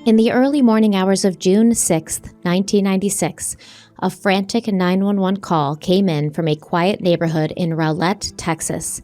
In the early morning hours of June 6, 1996, a frantic 911 call came in from a quiet neighborhood in Rowlett, Texas.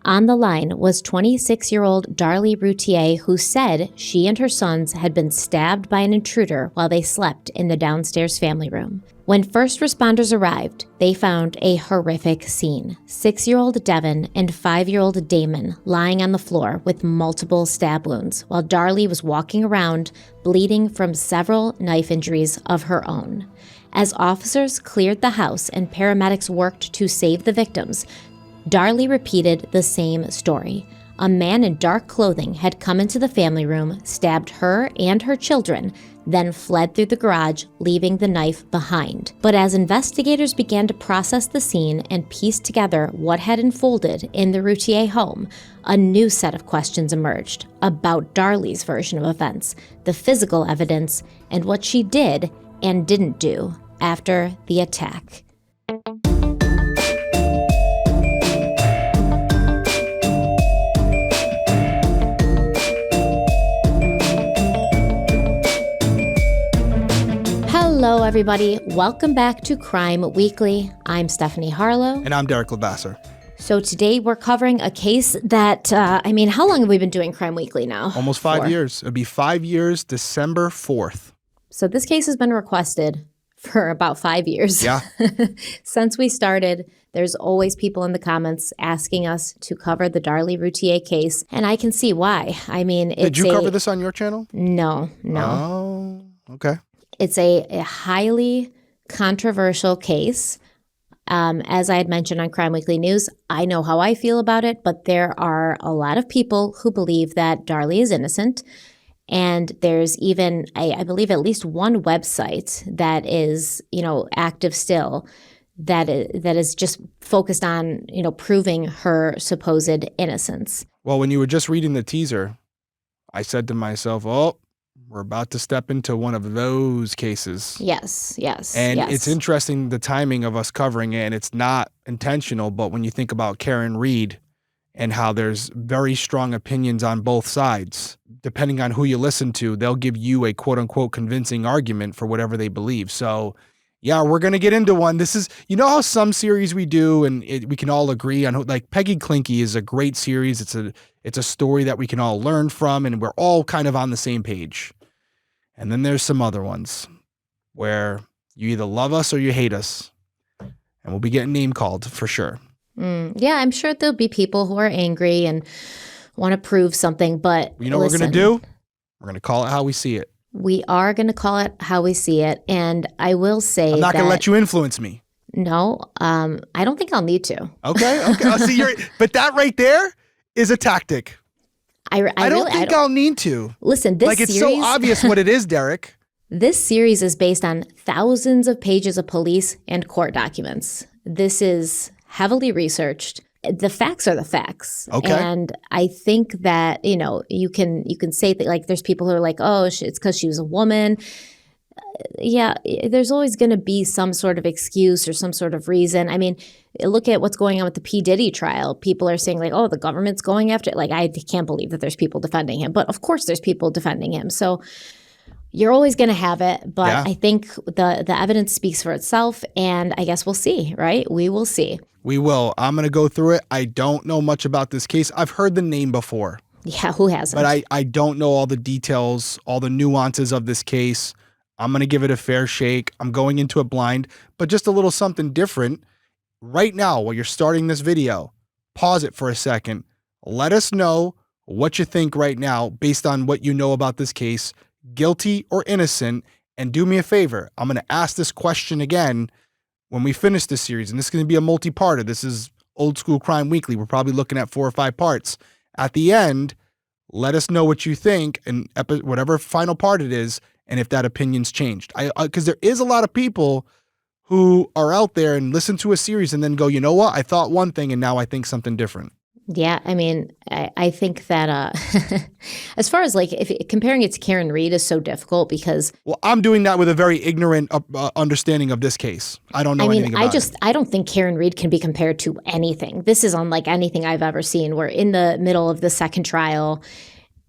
On the line was 26-year-old Darlie Routier, who said she and her sons had been stabbed by an intruder while they slept in the downstairs family room. When first responders arrived, they found a horrific scene. 6-year-old Devon and 5-year-old Damon lying on the floor with multiple stab wounds, while Darlie was walking around, bleeding from several knife injuries of her own. As officers cleared the house and paramedics worked to save the victims, Darlie repeated the same story. A man in dark clothing had come into the family room, stabbed her and her children, then fled through the garage, leaving the knife behind. But as investigators began to process the scene and piece together what had unfolded in the Routier home, a new set of questions emerged about Darlie's version of events, the physical evidence, and what she did and didn't do after the attack. Hello, everybody. Welcome back to Crime Weekly. I'm Stephanie Harlow. And I'm Derek Labasser. So today we're covering a case that, how long have we been doing Crime Weekly now? Almost 5 years. It'll be 5 years, December 4th. So this case has been requested for about 5 years. Yeah. Since we started, there's always people in the comments asking us to cover the Darlie Routier case, and I can see why. Did you cover this on your channel? No. Oh, okay. It's a highly controversial case. As I had mentioned on Crime Weekly News, I know how I feel about it, but there are a lot of people who believe that Darlie is innocent. And there's even, I believe, at least one website that is, active still that is just focused on, proving her supposed innocence. Well, when you were just reading the teaser, I said to myself, we're about to step into one of those cases. Yes. And it's interesting, the timing of us covering it, and it's not intentional, but when you think about Karen Reed and how there's very strong opinions on both sides, depending on who you listen to, they'll give you a quote-unquote convincing argument for whatever they believe. So, yeah, we're going to get into one. This is, how some series we do, and we can all agree on, like Peggy Clinky is a great series. It's a story that we can all learn from, and we're all kind of on the same page. And then there's some other ones where you either love us or you hate us. And we'll be getting name called for sure. Yeah, I'm sure there'll be people who are angry and want to prove something, but you know what we're going to do? We're going to call it how we see it. We are going to call it how we see it. And I will say I'm not going to let you influence me. No, I don't think I'll need to. Okay. I'll see but that right there is a tactic. I don't think I'll need to. Listen, this series... Like, it's so obvious what it is, Derek. This series is based on thousands of pages of police and court documents. This is heavily researched. The facts are the facts. Okay. And I think that, you can say that, like, there's people who are like, oh, it's because she was a woman. Yeah, there's always going to be some sort of excuse or some sort of reason. Look at what's going on with the P. Diddy trial. People are saying, like, oh, the government's going after it. Like, I can't believe that there's people defending him. But of course there's people defending him. So you're always going to have it. But yeah. I think the evidence speaks for itself. And I guess we'll see, right? We will see. We will. I'm going to go through it. I don't know much about this case. I've heard the name before. Yeah, who hasn't? But I don't know all the details, all the nuances of this case. I'm going to give it a fair shake. I'm going into it blind, but just a little something different. Right now, while you're starting this video, pause it for a second. Let us know what you think right now based on what you know about this case, guilty or innocent. And do me a favor. I'm going to ask this question again when we finish this series. And this is going to be a multi-parter. This is Old School Crime Weekly. We're probably looking at 4 or 5 parts. At the end, let us know what you think and whatever final part it is, and if that opinion's changed. Because there is a lot of people who are out there and listen to a series and then go, you know what? I thought one thing and now I think something different. Yeah, I think that as far as like if comparing it to Karen Reed is so difficult because I'm doing that with a very ignorant understanding of this case. I don't know anything about it. I don't think Karen Reed can be compared to anything. This is unlike anything I've ever seen. We're in the middle of the second trial.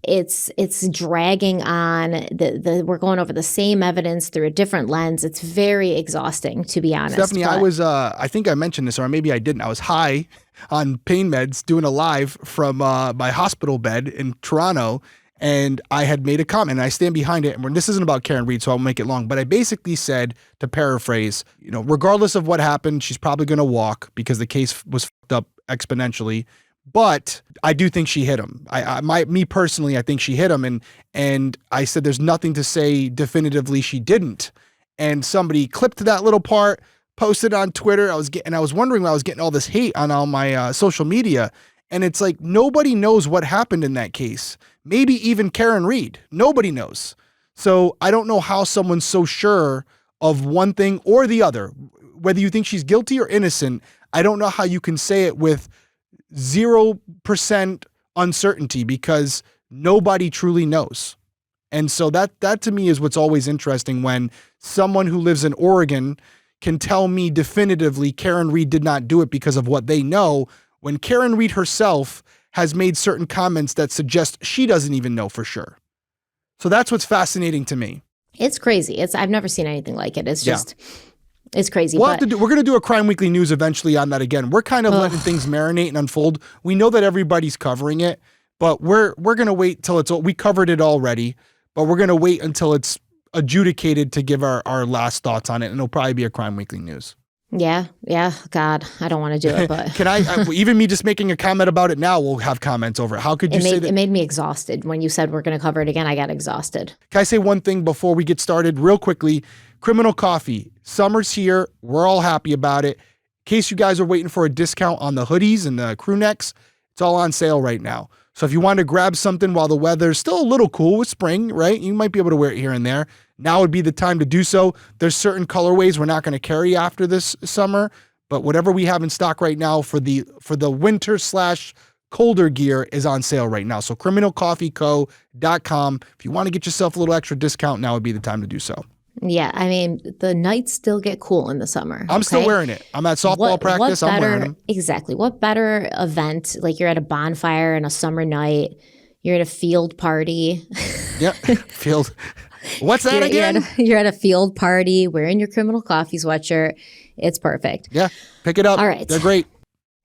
it's dragging on. We're going over the same evidence through a different lens. It's very exhausting, to be honest. Stephanie, I think I mentioned this, or maybe I didn't. I was high on pain meds doing a live from my hospital bed in Toronto, and I had made a comment, and I stand behind it. And this isn't about Karen Reed, so I'll make it long. But I basically said, to paraphrase, regardless of what happened, she's probably going to walk because the case was fucked up exponentially. But I do think she hit him. Me personally, I think she hit him. And I said, there's nothing to say definitively she didn't. And somebody clipped that little part, posted on Twitter. I was wondering why I was getting all this hate on all my social media. And it's like, nobody knows what happened in that case. Maybe even Karen Reed. Nobody knows. So I don't know how someone's so sure of one thing or the other. Whether you think she's guilty or innocent, I don't know how you can say it with 0% uncertainty, because nobody truly knows. And so that to me is what's always interesting, when someone who lives in Oregon can tell me definitively Karen Reed did not do it because of what they know, when Karen Reed herself has made certain comments that suggest she doesn't even know for sure. So that's what's fascinating to me. It's crazy. I've never seen anything like it. It's just... Yeah. It's crazy. We're going to do a Crime Weekly News eventually on that again. We're kind of letting things marinate and unfold. We know that everybody's covering it, but we're going to wait till we covered it already, but we're going to wait until it's adjudicated to give our last thoughts on it. And it'll probably be a Crime Weekly News. Yeah. God, I don't want to do it, but can I even me just making a comment about it now, we'll have comments over it. How could you say that? It made me exhausted. When you said we're going to cover it again, I got exhausted. Can I say one thing before we get started real quickly? Criminal Coffee. Summer's here. We're all happy about it. In case you guys are waiting for a discount on the hoodies and the crew necks, it's all on sale right now. So if you want to grab something while the weather's still a little cool with spring, right? You might be able to wear it here and there. Now would be the time to do so. There's certain colorways we're not going to carry after this summer, but whatever we have in stock right now for the winter / colder gear is on sale right now. So criminalcoffeeco.com. If you want to get yourself a little extra discount, now would be the time to do so. Yeah, I mean, the nights still get cool in the summer. I'm still wearing it. I'm at softball practice. I'm wearing them. Exactly. What better event? Like, you're at a bonfire on a summer night. You're at a field party. Yep. Field. What's that again? You're at a field party wearing your Criminal Coffee sweatshirt. It's perfect. Yeah. Pick it up. All right. They're great.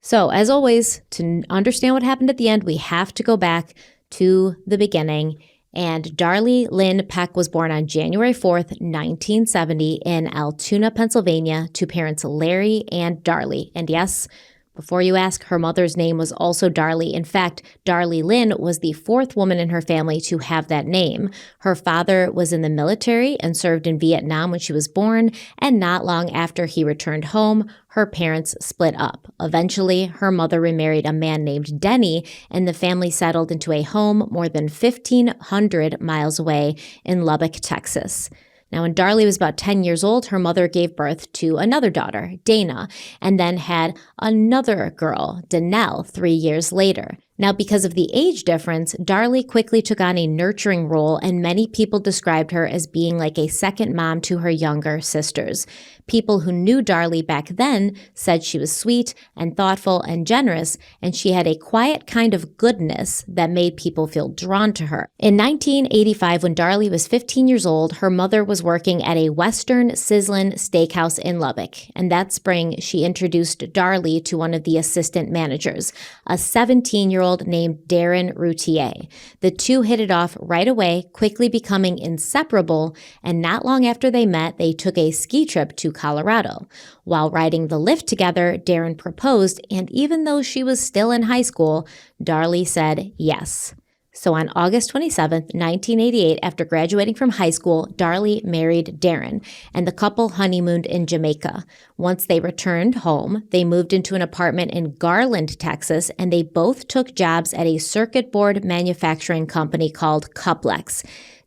So, as always, to understand what happened at the end, we have to go back to the beginning. And Darlie Lynn Peck was born on January 4th, 1970 in Altoona, Pennsylvania, to parents Larry and Darlie. And yes, before you ask, her mother's name was also Darlie. In fact, Darlie Lynn was the fourth woman in her family to have that name. Her father was in the military and served in Vietnam when she was born, and not long after he returned home, her parents split up. Eventually, her mother remarried a man named Denny, and the family settled into a home more than 1,500 miles away in Lubbock, Texas. Now, when Darlie was about 10 years old, her mother gave birth to another daughter, Dana, and then had another girl, Danelle, 3 years later. Now, because of the age difference, Darlie quickly took on a nurturing role, and many people described her as being like a second mom to her younger sisters. People who knew Darlie back then said she was sweet and thoughtful and generous, and she had a quiet kind of goodness that made people feel drawn to her. In 1985, when Darlie was 15 years old, her mother was working at a Western Sizzlin' Steakhouse in Lubbock, and that spring, she introduced Darlie to one of the assistant managers, a 17-year-old named Darren Routier. The two hit it off right away, quickly becoming inseparable, and not long after they met, they took a ski trip to Colorado. While riding the lift together, Darren proposed, and even though she was still in high school, Darlie said yes. So on August 27th, 1988, after graduating from high school, Darlie married Darren, and the couple honeymooned in Jamaica. Once they returned home, they moved into an apartment in Garland, Texas, and they both took jobs at a circuit board manufacturing company called Cuplex.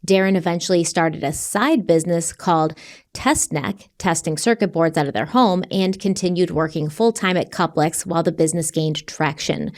Darren eventually started a side business called TestNeck, testing circuit boards out of their home, and continued working full-time at Cuplex while the business gained traction.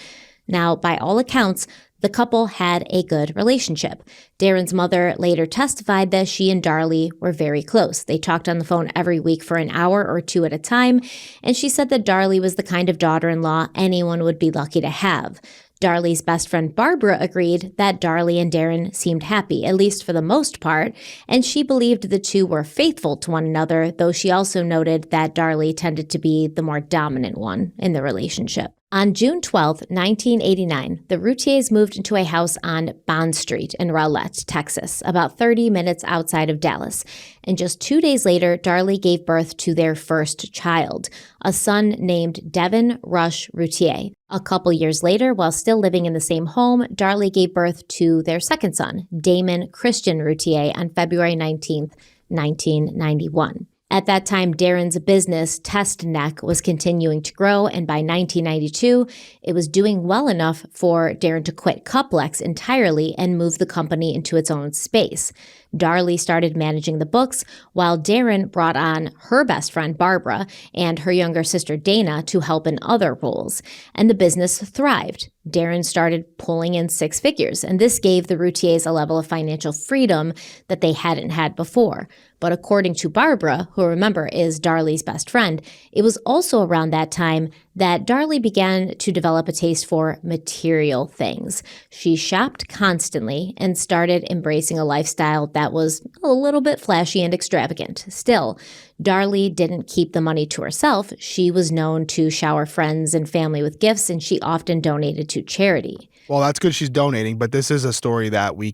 Now, by all accounts, the couple had a good relationship. Darren's mother later testified that she and Darlie were very close. They talked on the phone every week for an hour or two at a time, and she said that Darlie was the kind of daughter-in-law anyone would be lucky to have. Darlie's best friend Barbara agreed that Darlie and Darren seemed happy, at least for the most part, and she believed the two were faithful to one another, though she also noted that Darlie tended to be the more dominant one in the relationship. On June 12, 1989, the Routiers moved into a house on Bond Street in Rowlett, Texas, about 30 minutes outside of Dallas. And just 2 days later, Darlie gave birth to their first child, a son named Devon Routier. A couple years later, while still living in the same home, Darlie gave birth to their second son, Damon Routier, on February 19, 1991. At that time, Darren's business, Test Neck, was continuing to grow, and by 1992, it was doing well enough for Darren to quit Cuplex entirely and move the company into its own space. Darlie started managing the books, while Darren brought on her best friend, Barbara, and her younger sister, Dana, to help in other roles. And the business thrived. Darren started pulling in six figures, and this gave the Routiers a level of financial freedom that they hadn't had before. But according to Barbara, who remember is Darlie's best friend, it was also around that time that Darlie began to develop a taste for material things. She shopped constantly and started embracing a lifestyle that was a little bit flashy and extravagant. Still, Darlie didn't keep the money to herself. She was known to shower friends and family with gifts, and she often donated to charity. Well, that's good she's donating, but this is a story that we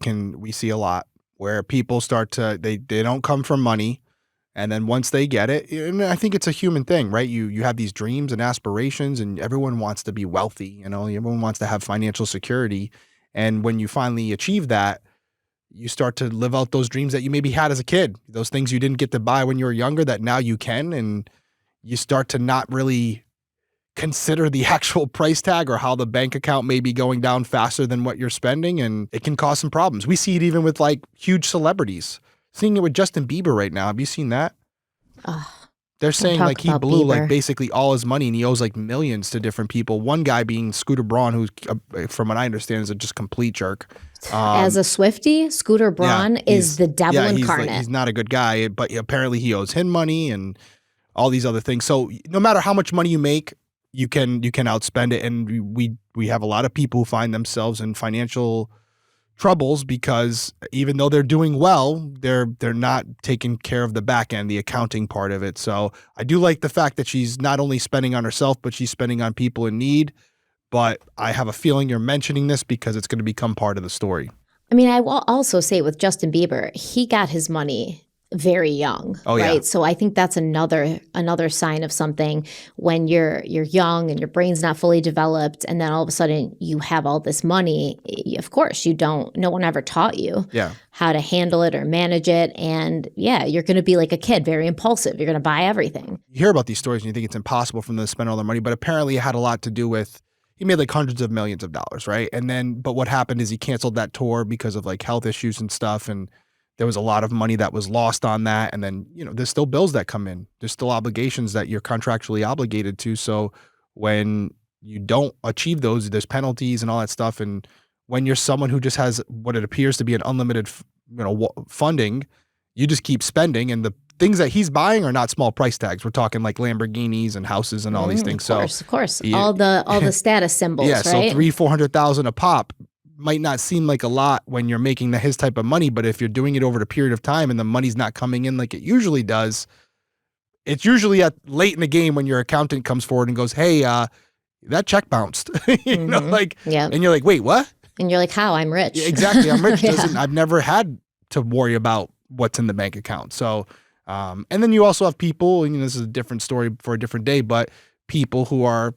see a lot, where people start to, they don't come from money. And then once they get it, and I think it's a human thing, right? You have these dreams and aspirations, and everyone wants to be wealthy, everyone wants to have financial security. And when you finally achieve that, you start to live out those dreams that you maybe had as a kid, those things you didn't get to buy when you were younger that now you can. And you start to not really consider the actual price tag or how the bank account may be going down faster than what you're spending, and it can cause some problems. We see it even with like huge celebrities. Seeing it with Justin Bieber right now. Have you seen that? They're saying like he blew like basically all his money, and he owes like millions to different people. One guy being Scooter Braun, who's from what I understand is a just complete jerk. As a Swiftie, Scooter Braun is the devil incarnate. He's not a good guy, but apparently he owes him money and all these other things. So no matter how much money you make, you can outspend it. And we have a lot of people who find themselves in financial troubles because even though they're doing well, they're not taking care of the back end, the accounting part of it. So I do like the fact that she's not only spending on herself, but she's spending on people in need. But I have a feeling you're mentioning this because it's going to become part of the story. I mean, I will also say with Justin Bieber, he got his money very young, right? Yeah. So I think that's another sign of something when you're young and your brain's not fully developed, and then all of a sudden you have all this money. Of course, no one ever taught you how to handle it or manage it, and you're going to be like a kid, very impulsive. You're going to buy everything. You hear about these stories and you think it's impossible for them to spend all their money, but apparently it had a lot to do with he made like hundreds of millions of dollars, right? And then, but what happened is he canceled that tour because of like health issues and stuff, and there was a lot of money that was lost on that. And then, there's still bills that come in. There's still obligations that you're contractually obligated to. So when you don't achieve those, there's penalties and all that stuff. And when you're someone who just has what it appears to be an unlimited, funding, you just keep spending. And the things that he's buying are not small price tags. We're talking like Lamborghinis and houses and all these things. Of course. All the status symbols, right? So $300,000-$400,000 a pop might not seem like a lot when you're making his type of money, but if you're doing it over a period of time and the money's not coming in like it usually does, it's usually at late in the game when your accountant comes forward and goes, "Hey, that check bounced," and you're like, "Wait, what?" And you're like, "How? I'm rich." Yeah, exactly, I'm rich. I've never had to worry about what's in the bank account. So, and then you also have people, and this is a different story for a different day, but people who are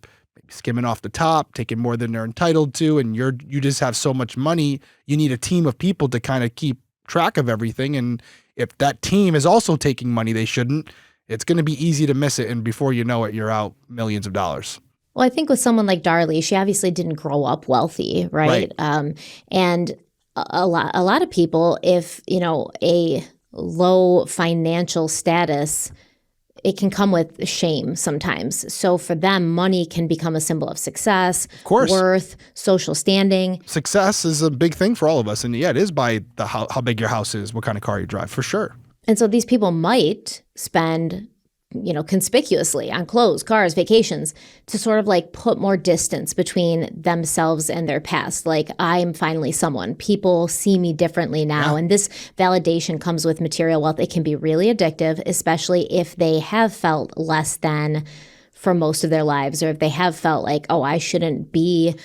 skimming off the top, taking more than they're entitled to, and you just have so much money, you need a team of people to kind of keep track of everything. And if that team is also taking money they shouldn't, it's going to be easy to miss it, and before you know it, you're out millions of dollars. Well, I think with someone like Darlie, she obviously didn't grow up wealthy, right? And a lot of people, if a low financial status, it can come with shame sometimes. So for them, money can become a symbol of success, of course, worth, social standing. Success is a big thing for all of us. And it is by how big your house is, what kind of car you drive, for sure. And so these people might spend conspicuously on clothes, cars, vacations, to sort of like put more distance between themselves and their past. Like, I'm finally someone. People see me differently now. Yeah. And this validation comes with material wealth. It can be really addictive, especially if they have felt less than for most of their lives, or if they have felt like, oh, I shouldn't be,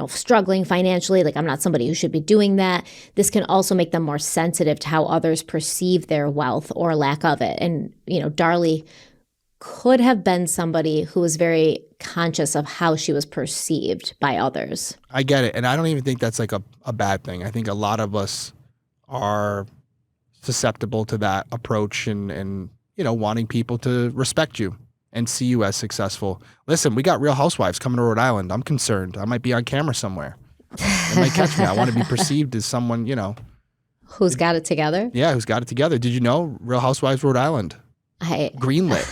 struggling financially, like I'm not somebody who should be doing that. This can also make them more sensitive to how others perceive their wealth or lack of it. And, Darlie could have been somebody who was very conscious of how she was perceived by others. I get it. And I don't even think that's like a bad thing. I think a lot of us are susceptible to that approach and wanting people to respect you and see you as successful. Listen, we got Real Housewives coming to Rhode Island. I'm concerned. I might be on camera somewhere. They might catch me. I want to be perceived as someone, Who's got it together? Yeah, who's got it together. Did you know Real Housewives Rhode Island? Greenlit.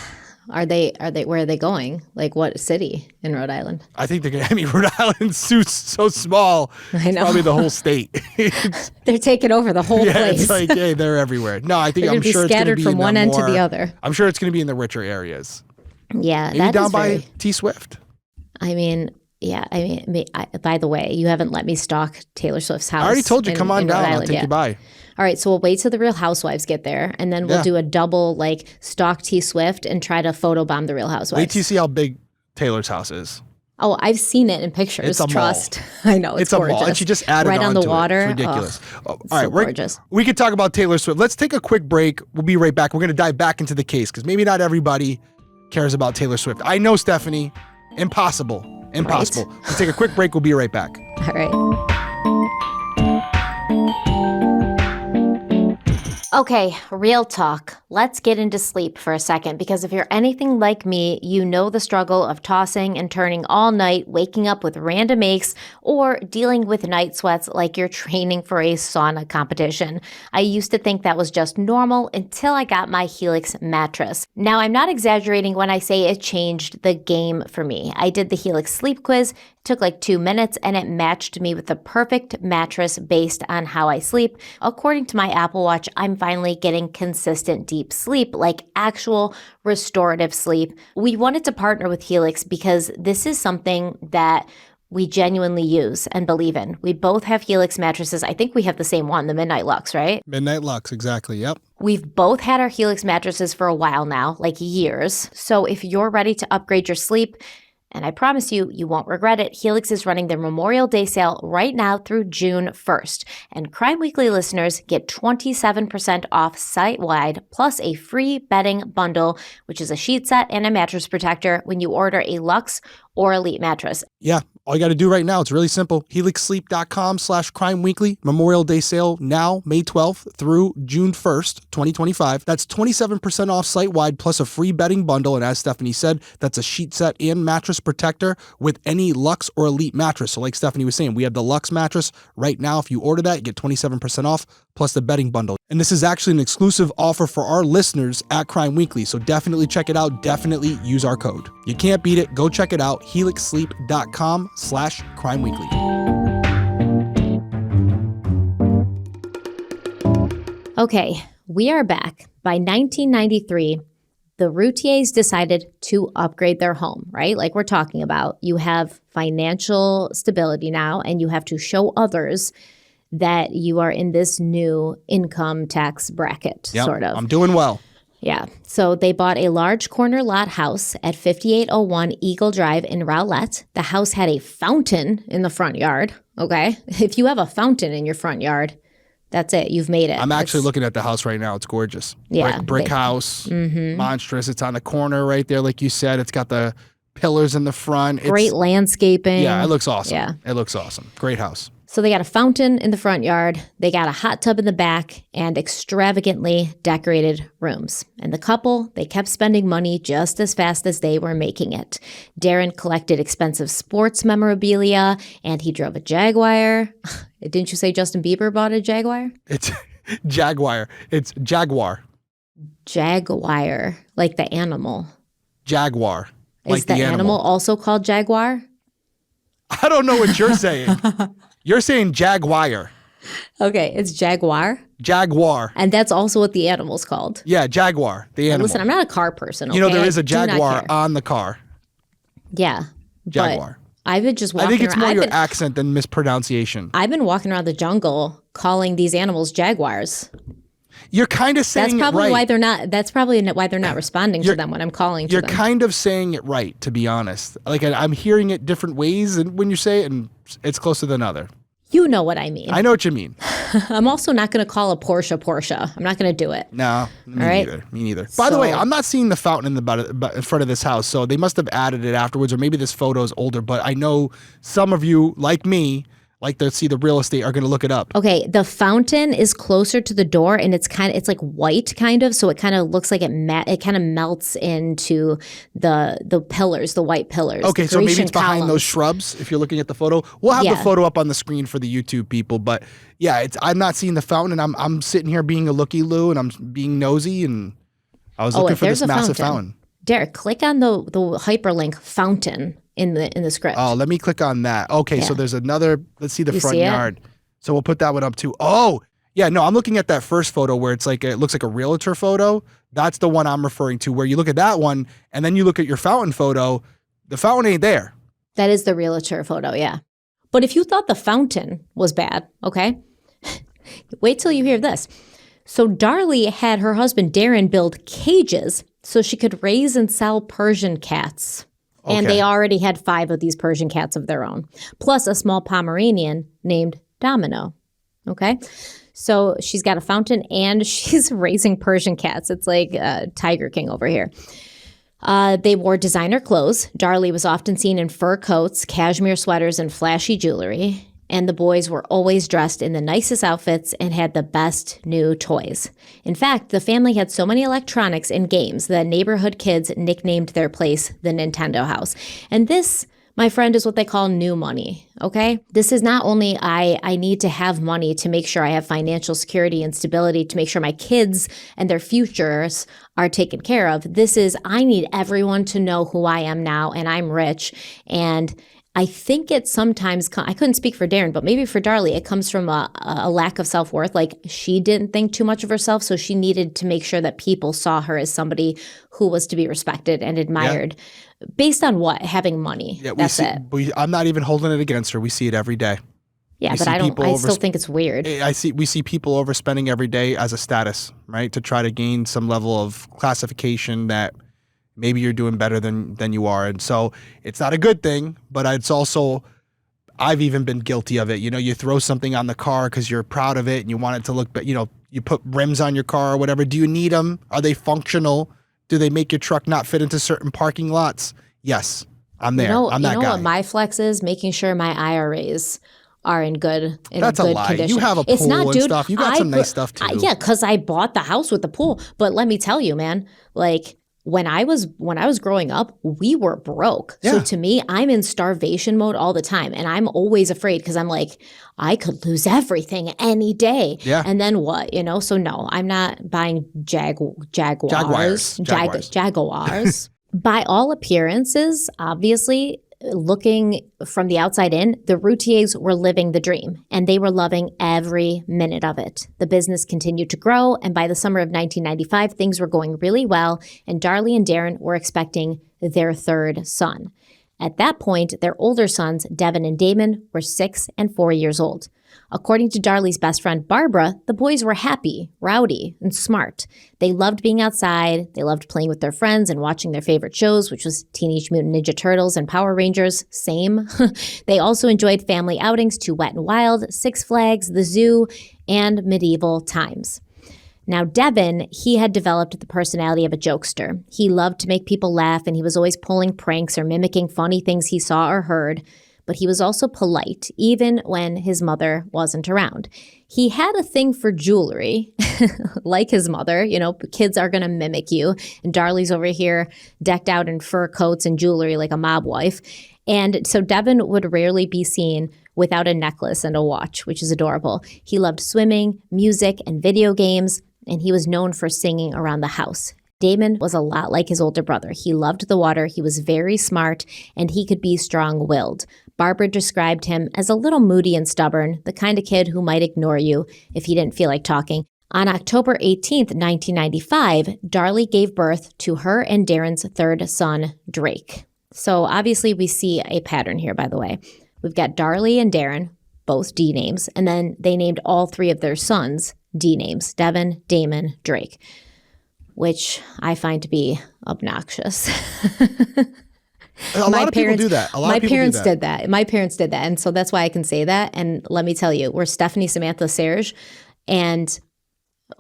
Are they, where are they going? Like what city in Rhode Island? I think Rhode Island's so small. I know. Probably the whole state. They're taking over the whole place. It's like, hey, they're everywhere. No, I think I'm sure it's going to be from one end to the other. I'm sure it's going to be in the richer areas. Yeah, maybe down by T Swift. By the way, you haven't let me stalk Taylor Swift's house. I already told you, come on down. I'll take you by. All right, so we'll wait till the Real Housewives get there, and then we'll do a double, like, stalk T Swift and try to photobomb the Real Housewives. Wait till you see how big Taylor's house is. Oh, I've seen it in pictures. It's a Trust. mall. I know, it's gorgeous. A mall, and she just added right on the water. It's ridiculous. All right, gorgeous. We could talk about Taylor Swift. Let's take a quick break. We'll be right back. We're going to dive back into the case because maybe not everybody cares about Taylor Swift. I know, Stephanie. Impossible. Right. We'll take a quick break. We'll be right back. All right. Okay, real talk. Let's get into sleep for a second, because if you're anything like me, you know the struggle of tossing and turning all night, waking up with random aches, or dealing with night sweats like you're training for a sauna competition. I used to think that was just normal until I got my Helix mattress. Now, I'm not exaggerating when I say it changed the game for me. I did the Helix sleep quiz. Took like 2 minutes, and it matched me with the perfect mattress based on how I sleep. According to my Apple Watch, I'm finally getting consistent deep sleep, like actual restorative sleep. We wanted to partner with Helix because this is something that we genuinely use and believe in. We both have Helix mattresses. I think we have the same one, the Midnight Lux, right? Midnight Lux, exactly, yep. We've both had our Helix mattresses for a while now, like years. So if you're ready to upgrade your sleep, and I promise you, you won't regret it, Helix is running their Memorial Day sale right now through June 1st. And Crime Weekly listeners get 27% off site-wide, plus a free bedding bundle, which is a sheet set and a mattress protector when you order a Luxe or Elite mattress. Yeah, all you got to do right now, it's really simple. HelixSleep.com/CrimeWeekly. Memorial Day sale now, May 12th through June 1st, 2025. That's 27% off site-wide plus a free bedding bundle. And as Stephanie said, that's a sheet set and mattress protector with any Luxe or Elite mattress. So like Stephanie was saying, we have the Luxe mattress right now. If you order that, you get 27% off plus the bedding bundle. And this is actually an exclusive offer for our listeners at Crime Weekly. So definitely check it out. Definitely use our code. You can't beat it. Go check it out. HelixSleep.com/CrimeWeekly. Okay, we are back. By 1993, the Routiers decided to upgrade their home, right? Like we're talking about. You have financial stability now, and you have to show others that you are in this new income tax bracket, sort of. I'm doing well. Yeah. So they bought a large corner lot house at 5801 Eagle Drive in Rowlett. The house had a fountain in the front yard. Okay. If you have a fountain in your front yard, that's it. You've made it. I'm actually looking at the house right now. It's gorgeous. Yeah. Brick house. Monstrous. It's on the corner right there. Like you said, it's got the pillars in the front. Great landscaping. Yeah. It looks awesome. Yeah. It looks awesome. Great house. So they got a fountain in the front yard, they got a hot tub in the back, and extravagantly decorated rooms. And the couple, they kept spending money just as fast as they were making it. Darren collected expensive sports memorabilia, and he drove a Jaguar. Didn't you say Justin Bieber bought a Jaguar? It's Jaguar. It's Jaguar. Jaguar, like the animal. Jaguar. Is the animal also called Jaguar? I don't know what you're saying. You're saying Jaguar. Okay, it's jaguar. Jaguar. And that's also what the animal's called. Yeah, jaguar, the animal. Listen, I'm not a car person, okay? You know, there is a I do not jaguar care. on the car. Yeah. Jaguar. But I've been just walking I think it's more around. your accent than mispronunciation. I've been walking around the jungle calling these animals jaguars. You're kind of saying That's probably it right. why they're not. That's probably why they're not responding to them when I'm calling to You're them. kind of saying it right, to be honest. Like I'm hearing it different ways, and when you say it, and it's closer than other. You know what I mean. I know what you mean. I'm also not going to call a Porsche. I'm not going to do it. No, me right? neither. Me neither. By the way, I'm not seeing the fountain in front of this house, so they must have added it afterwards, or maybe this photo is older. But I know some of you, like me, like to see the real estate, are going to look it up. Okay, the fountain is closer to the door, and it's like white, kind of. So it kind of looks like it kind of melts into the pillars, the white pillars. Okay, so maybe it's behind those shrubs. If you're looking at the photo, we'll have the photo up on the screen for the YouTube people. But yeah, I'm not seeing the fountain, and I'm sitting here being a looky-loo, and I'm being nosy, and I was looking for this massive fountain. Derek, click on the hyperlink fountain in the script. Oh, let me click on that. Okay, so there's another. Let's see the front yard. So we'll put that one up too. Oh, yeah, no, I'm looking at that first photo where it looks like a realtor photo. That's the one I'm referring to, where you look at that one and then you look at your fountain photo. The fountain ain't there. That is the realtor photo, yeah. But if you thought the fountain was bad, okay, wait till you hear this. So Darlie had her husband Darren build cages so she could raise and sell Persian cats. Okay. And they already had 5 of these Persian cats of their own, plus a small Pomeranian named Domino. Okay? So she's got a fountain and she's raising Persian cats. It's like Tiger King over here. They wore designer clothes. Darlie was often seen in fur coats, cashmere sweaters, and flashy jewelry. And the boys were always dressed in the nicest outfits and had the best new toys. In fact, the family had so many electronics and games that neighborhood kids nicknamed their place the Nintendo house. And this, my friend, is what they call new money, okay? This is not only I need to have money to make sure I have financial security and stability, to make sure my kids and their futures are taken care of. This is I need everyone to know who I am now, and I'm rich. And I think it sometimes, I couldn't speak for Darren, but maybe for Darlie, it comes from a lack of self-worth. Like she didn't think too much of herself, so she needed to make sure that people saw her as somebody who was to be respected and admired. Yeah. Based on what? Having money. Yeah, that's it. I'm not even holding it against her. We see it every day. Yeah, but I still think it's weird. We see people overspending every day as a status, right? To try to gain some level of classification that maybe you're doing better than you are. And so it's not a good thing, but it's also, I've even been guilty of it. You know, you throw something on the car because you're proud of it and you want it to look, you know, you put rims on your car or whatever. Do you need them? Are they functional? Do they make your truck not fit into certain parking lots? Yes, I'm there. I'm that guy. You know what my flex is? Making sure my IRAs are in good condition. That's a lie. You have a pool and stuff. You got some nice stuff too. Yeah, because I bought the house with the pool. But let me tell you, man, like, when I was growing up, we were broke. Yeah. So to me, I'm in starvation mode all the time. And I'm always afraid because I'm like, I could lose everything any day. Yeah. And then what? You know? So no, I'm not buying Jaguars. By all appearances, obviously, looking from the outside in, the Routiers were living the dream, and they were loving every minute of it. The business continued to grow, and by the summer of 1995, things were going really well, and Darlie and Darren were expecting their 3rd son. At that point, their older sons, Devon and Damon, were 6 and 4 years old. According to Darlie's best friend, Barbara, the boys were happy, rowdy, and smart. They loved being outside. They loved playing with their friends and watching their favorite shows, which was Teenage Mutant Ninja Turtles and Power Rangers. Same. They also enjoyed family outings to Wet n Wild, Six Flags, the zoo, and medieval times. Now, Devon, he had developed the personality of a jokester. He loved to make people laugh, and he was always pulling pranks or mimicking funny things he saw or heard. But he was also polite, even when his mother wasn't around. He had a thing for jewelry, like his mother. You know, kids are going to mimic you. And Darlie's over here decked out in fur coats and jewelry like a mob wife. And so Devon would rarely be seen without a necklace and a watch, which is adorable. He loved swimming, music, and video games, and he was known for singing around the house. Damon was a lot like his older brother. He loved the water, he was very smart, and he could be strong-willed. Barbara described him as a little moody and stubborn, the kind of kid who might ignore you if he didn't feel like talking. On October 18th, 1995, Darlie gave birth to her and Darren's third son, Drake. So obviously we see a pattern here, by the way. We've got Darlie and Darren, both D names, and then they named all three of their sons D names, Devon, Damon, Drake, which I find to be obnoxious. A lot of people do that. My parents did that. My parents did that. And so that's why I can say that. And let me tell you, we're Stephanie Samantha Serge. And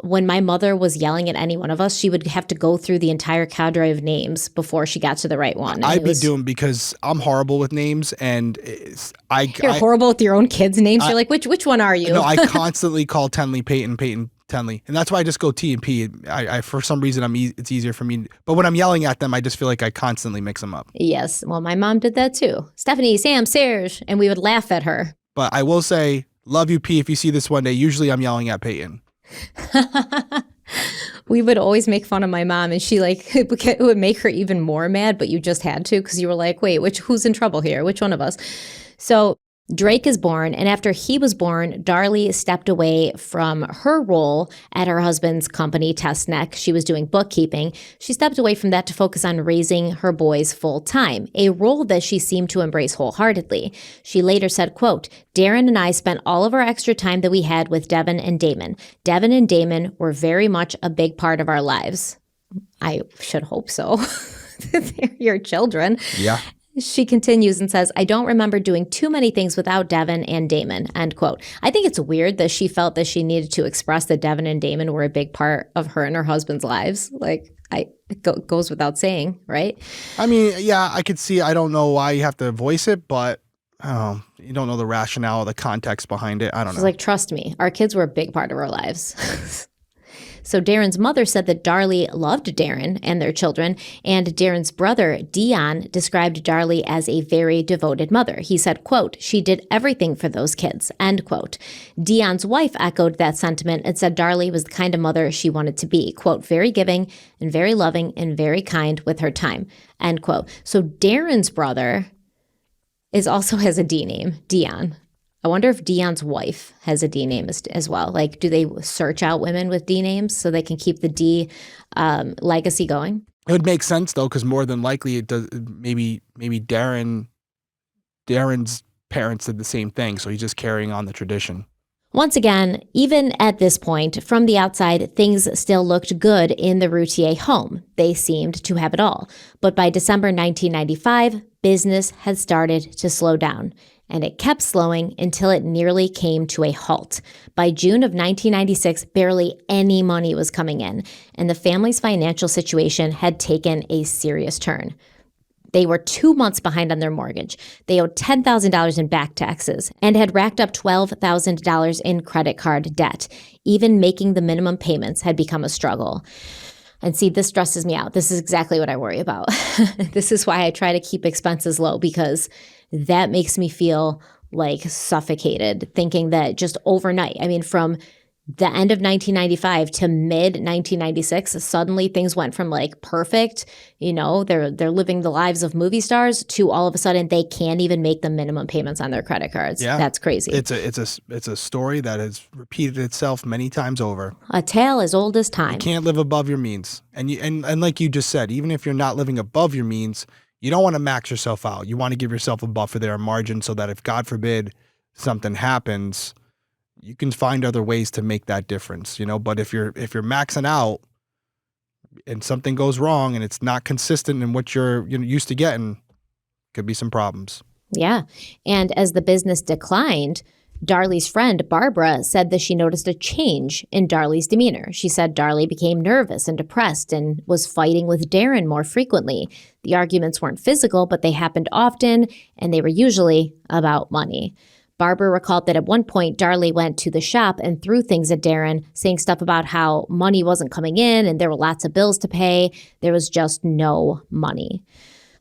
when my mother was yelling at any one of us, she would have to go through the entire cadre of names before she got to the right one. I'd be doomed because I'm horrible with names, and you're horrible with your own kids' names. You're like, which one are you? No, I constantly call Tenley Peyton Tenley, and that's why I just go T and P. I for some reason it's easier for me. But when I'm yelling at them, I just feel like I constantly mix them up. Yes, well, my mom did that too. Stephanie, Sam, Serge, and we would laugh at her. But I will say, love you, P. If you see this one day, usually I'm yelling at Peyton. We would always make fun of my mom, and she it would make her even more mad, but you just had to because you were like, wait, who's in trouble here? Which one of us? So Drake is born, and after he was born, Darlie stepped away from her role at her husband's company, Testneck. She was doing bookkeeping. She stepped away from that to focus on raising her boys full time, a role that she seemed to embrace wholeheartedly. She later said, quote, Darren and I spent all of our extra time that we had with Devon and Damon. Devon and Damon were very much a big part of our lives. I should hope so. They're your children. Yeah. She continues and says, I don't remember doing too many things without Devon and Damon, end quote. I think it's weird that she felt that she needed to express that Devon and Damon were a big part of her and her husband's lives. It goes without saying, right? I mean, yeah, I could see. I don't know why you have to voice it, but you don't know the rationale, the context behind it. I don't know. She's like, trust me, our kids were a big part of our lives. So Darren's mother said that Darlie loved Darren and their children, and Darren's brother, Dion, described Darlie as a very devoted mother. He said, quote, she did everything for those kids, end quote. Dion's wife echoed that sentiment and said Darlie was the kind of mother she wanted to be, quote, very giving and very loving and very kind with her time, end quote. So Darren's brother also has a D name, Dion. I wonder if Dion's wife has a D name as well. Like, do they search out women with D names so they can keep the D legacy going? It would make sense though, because more than likely it does. Maybe Darren's parents did the same thing, so he's just carrying on the tradition. Once again, even at this point, from the outside, things still looked good in the Routier home. They seemed to have it all. But by December 1995, business had started to slow down. And it kept slowing until it nearly came to a halt. By June of 1996, barely any money was coming in, and the family's financial situation had taken a serious turn. They were 2 months behind on their mortgage. They owed $10,000 in back taxes and had racked up $12,000 in credit card debt. Even making the minimum payments had become a struggle. And see, this stresses me out. This is exactly what I worry about. This is why I try to keep expenses low, because that makes me feel like suffocated, thinking that just overnight, I mean, from the end of 1995 to mid 1996, suddenly things went from like perfect, they're living the lives of movie stars, to all of a sudden they can't even make the minimum payments on their credit cards. Yeah, that's crazy. It's a story that has repeated itself many times over. A tale as old as time. You can't live above your means, and like you just said, even if you're not living above your means, you don't want to max yourself out. You want to give yourself a buffer there, a margin, so that if God forbid something happens, you can find other ways to make that difference, But if you're maxing out and something goes wrong and it's not consistent in what you're used to getting, could be some problems. Yeah. And as the business declined, Darlie's friend, Barbara, said that she noticed a change in Darlie's demeanor. She said Darlie became nervous and depressed and was fighting with Darren more frequently. The arguments weren't physical, but they happened often, and they were usually about money. Barbara recalled that at one point, Darlie went to the shop and threw things at Darren, saying stuff about how money wasn't coming in and there were lots of bills to pay. There was just no money.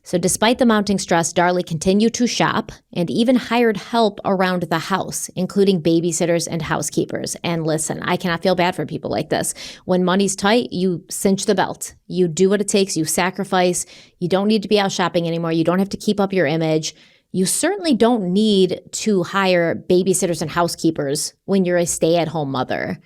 So despite the mounting stress, Darlie continued to shop and even hired help around the house, including babysitters and housekeepers. And listen, I cannot feel bad for people like this. When money's tight, you cinch the belt. You do what it takes. You sacrifice. You don't need to be out shopping anymore. You don't have to keep up your image. You certainly don't need to hire babysitters and housekeepers when you're a stay-at-home mother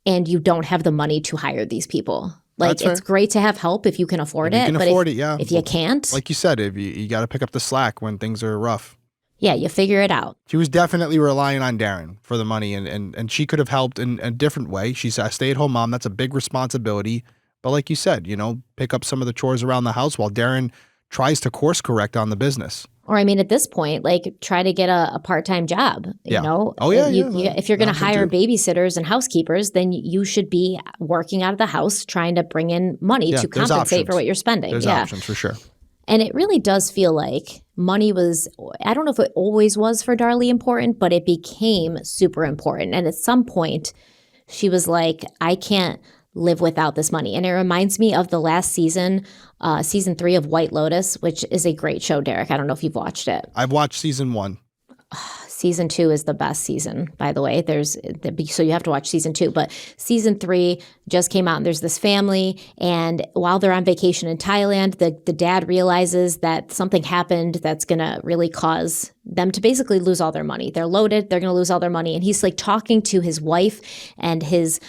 and you don't have the money to hire these people. Like, it's great to have help if you can afford it. If you can't. Like you said, if you got to pick up the slack when things are rough. Yeah, you figure it out. She was definitely relying on Darren for the money, and she could have helped in a different way. She's a stay-at-home mom. That's a big responsibility. But like you said, pick up some of the chores around the house while Darren tries to course correct on the business. Or, I mean, at this point, like, try to get a part-time job, you know? Oh, yeah, if you're going to hire babysitters and housekeepers, then you should be working out of the house trying to bring in money to compensate for what you're spending. There's options for sure. And it really does feel like money was, I don't know if it always was for Darlie important, but it became super important. And at some point, she was like, I can't live without this money. And it reminds me of the last season, season 3 of White Lotus, which is a great show, Derek. I don't know if you've watched it. I've watched season 1. Season 2 is the best season, by the way. So you have to watch season 2. But season 3 just came out, and there's this family, and while they're on vacation in Thailand, the dad realizes that something happened that's going to really cause them to basically lose all their money. They're loaded. They're going to lose all their money. And he's like talking to his wife and his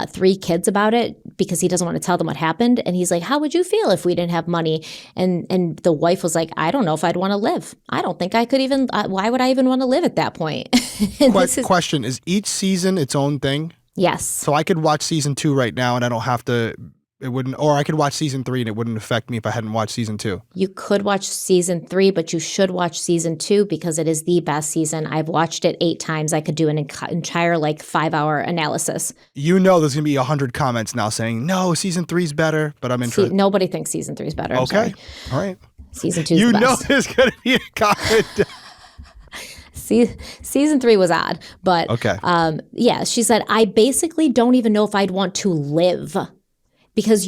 3 kids about it because he doesn't want to tell them what happened. And he's like, how would you feel if we didn't have money? And the wife was like, I don't know if I'd want to live. I don't think I could even, why would I even want to live at that point? Question, is each season its own thing? Yes. So I could watch season 2 right now and I don't have to, or I could watch season 3 and it wouldn't affect me if I hadn't watched season 2. You could watch season 3, but you should watch season 2 because it is the best season. I've watched it 8 times. I could do an entire 5-hour analysis. There's going to be 100 comments now saying, no, season 3's better, but I'm interested. Nobody thinks season 3 is better. Okay. All right. Season 2 is the best. There's going to be a comment. Season 3 was odd, but okay. She said, I basically don't even know if I'd want to live because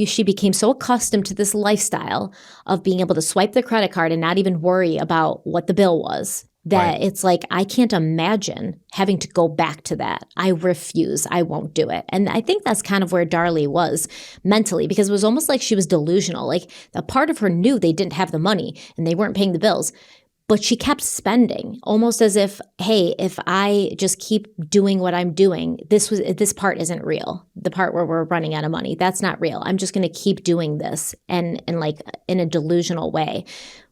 she became so accustomed to this lifestyle of being able to swipe the credit card and not even worry about what the bill was. That It's like, I can't imagine having to go back to that. I refuse. I won't do it. And I think that's kind of where Darlie was mentally, because it was almost like she was delusional. Like, a part of her knew they didn't have the money and they weren't paying the bills. But she kept spending, almost as if, hey, if I just keep doing what I'm doing, this part isn't real. The part where we're running out of money, that's not real. I'm just going to keep doing this and in a delusional way,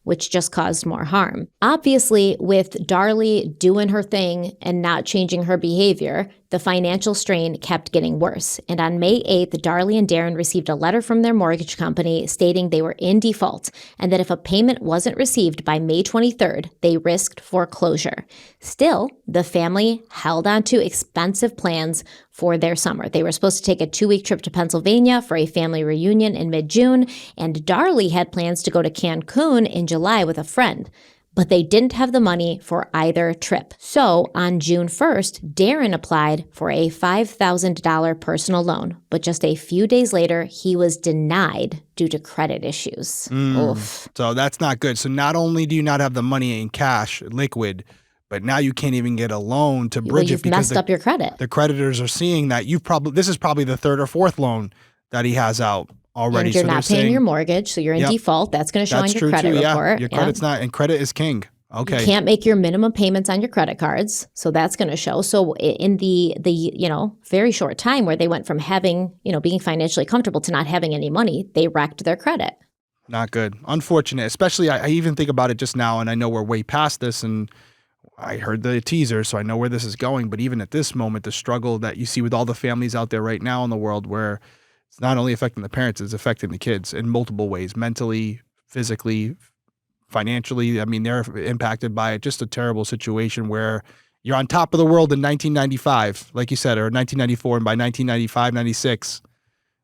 which just caused more harm. Obviously, with Darlie doing her thing and not changing her behavior, the financial strain kept getting worse. And on May 8th, Darlie and Darren received a letter from their mortgage company stating they were in default and that if a payment wasn't received by May 23rd, they risked foreclosure. Still, the family held on to expensive plans for their summer. They were supposed to take a 2-week trip to Pennsylvania for a family reunion in mid-June, and Darlie had plans to go to Cancun in July with a friend. But they didn't have the money for either trip. So on June 1st, Darren applied for a $5,000 personal loan. But just a few days later, he was denied due to credit issues. Oof. So that's not good. So not only do you not have the money in cash, liquid, but now you can't even get a loan to bridge it because messed up your credit. The creditors are seeing that this is probably the 3rd or 4th loan that he has out already. And you're not paying your mortgage, so you're in default. That's going to show on your credit report. Your credit's not, and credit is king. Okay. You can't make your minimum payments on your credit cards, so that's going to show. So in the very short time where they went from having, being financially comfortable to not having any money, they wrecked their credit. Not good. Unfortunate. Especially, I even think about it just now, and I know we're way past this, and I heard the teaser, so I know where this is going. But even at this moment, the struggle that you see with all the families out there right now in the world where it's not only affecting the parents, it's affecting the kids in multiple ways, mentally, physically, financially. I mean, they're impacted by just a terrible situation where you're on top of the world in 1995, like you said, or 1994, and by 1995, 96,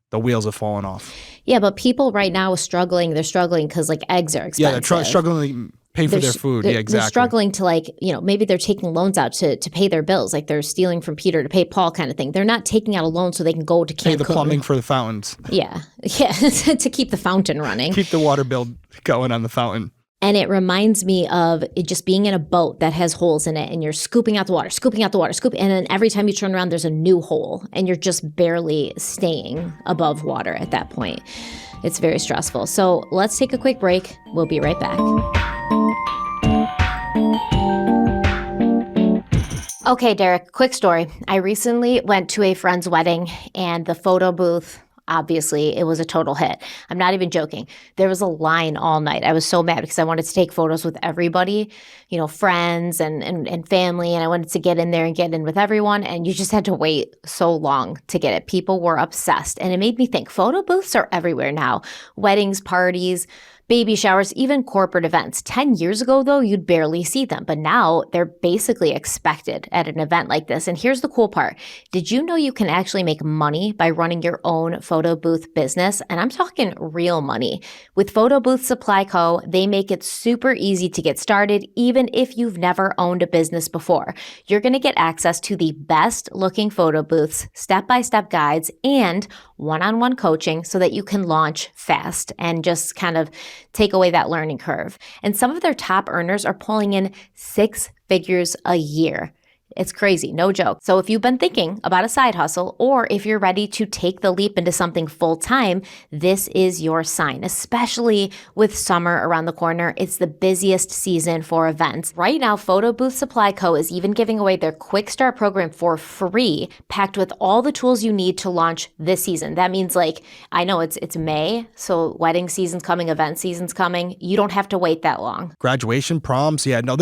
the wheels have fallen off. Yeah, but people right now are struggling. They're struggling because eggs are expensive. Yeah, they're struggling Pay for their food. Yeah, exactly. They're struggling to maybe they're taking loans out to pay their bills. Like they're stealing from Peter to pay Paul kind of thing. They're not taking out a loan so they can go to Cancun. Pay the plumbing for the fountains. Yeah. To keep the fountain running. Keep the water bill going on the fountain. And it reminds me of it just being in a boat that has holes in it and you're scooping out the water. And then every time you turn around, there's a new hole and you're just barely staying above water at that point. It's very stressful. So let's take a quick break. We'll be right back. Okay, Derek, quick story. I recently went to a friend's wedding and the photo booth, obviously, it was a total hit. I'm not even joking. There was a line all night. I was so mad because I wanted to take photos with everybody, friends and family, and I wanted to get in there and get in with everyone, and you just had to wait so long to get it. People were obsessed, and it made me think photo booths are everywhere now. Weddings, parties, baby showers, even corporate events. 10 years ago, though, you'd barely see them. But now they're basically expected at an event like this. And here's the cool part. Did you know you can actually make money by running your own photo booth business? And I'm talking real money. With Photo Booth Supply Co., they make it super easy to get started, even if you've never owned a business before. You're going to get access to the best looking photo booths, step-by-step guides, and one-on-one coaching so that you can launch fast and just kind of take away that learning curve. And some of their top earners are pulling in 6 figures a year. It's crazy, no joke. So if you've been thinking about a side hustle, or if you're ready to take the leap into something full-time, this is your sign, especially with summer around the corner. It's the busiest season for events. Right now, Photo Booth Supply Co. is even giving away their Quick Start program for free, packed with all the tools you need to launch this season. That means I know it's May, so wedding season's coming, event season's coming. You don't have to wait that long. Graduation, proms. Yeah, no,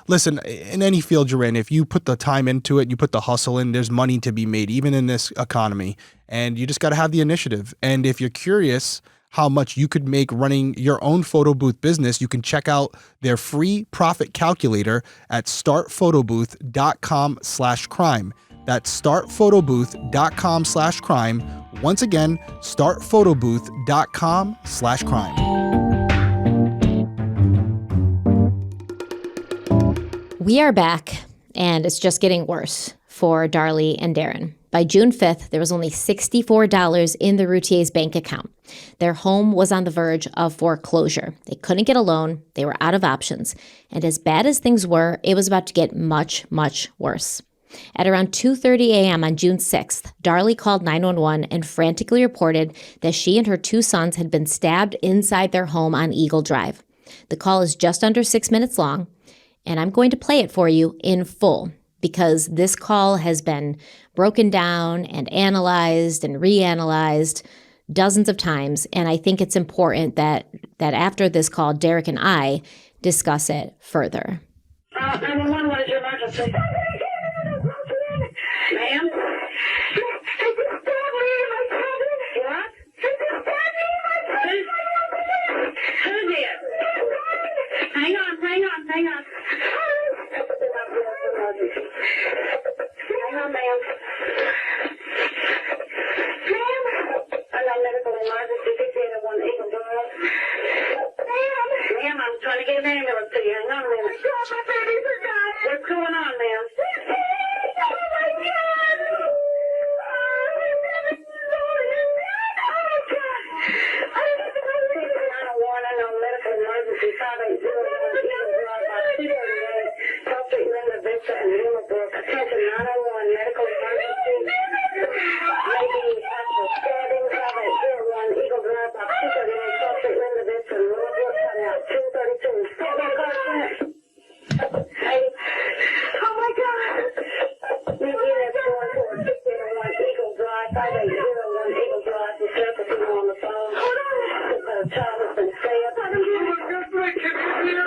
listen, in any field you're in, if you put the time into it, you put the hustle in, there's money to be made, even in this economy. And you just got to have the initiative. And if you're curious how much you could make running your own photo booth business, you can check out their free profit calculator at startphotobooth.com/crime. That's startphotobooth.com/crime. Once again, startphotobooth.com/crime. We are back. And it's just getting worse for Darlie and Darren. By June 5th, there was only $64 in the Routiers' bank account. Their home was on the verge of foreclosure. They couldn't get a loan. They were out of options. And as bad as things were, it was about to get much, much worse. At around 2:30 a.m. on June 6th, Darlie called 911 and frantically reported that she and her 2 sons had been stabbed inside their home on Eagle Drive. The call is just under 6 minutes long. And I'm going to play it for you in full because this call has been broken down and analyzed and reanalyzed dozens of times. And I think it's important that after this call, Derek and I discuss it further. 911, what is your emergency? Ma'am? What? Who did? Hang on. Hang on, ma'am. Medical emergency, 681 Eagle Drive. Ma'am, I'm trying to get an ambulance to you. Hang on a minute. What's going on, ma'am?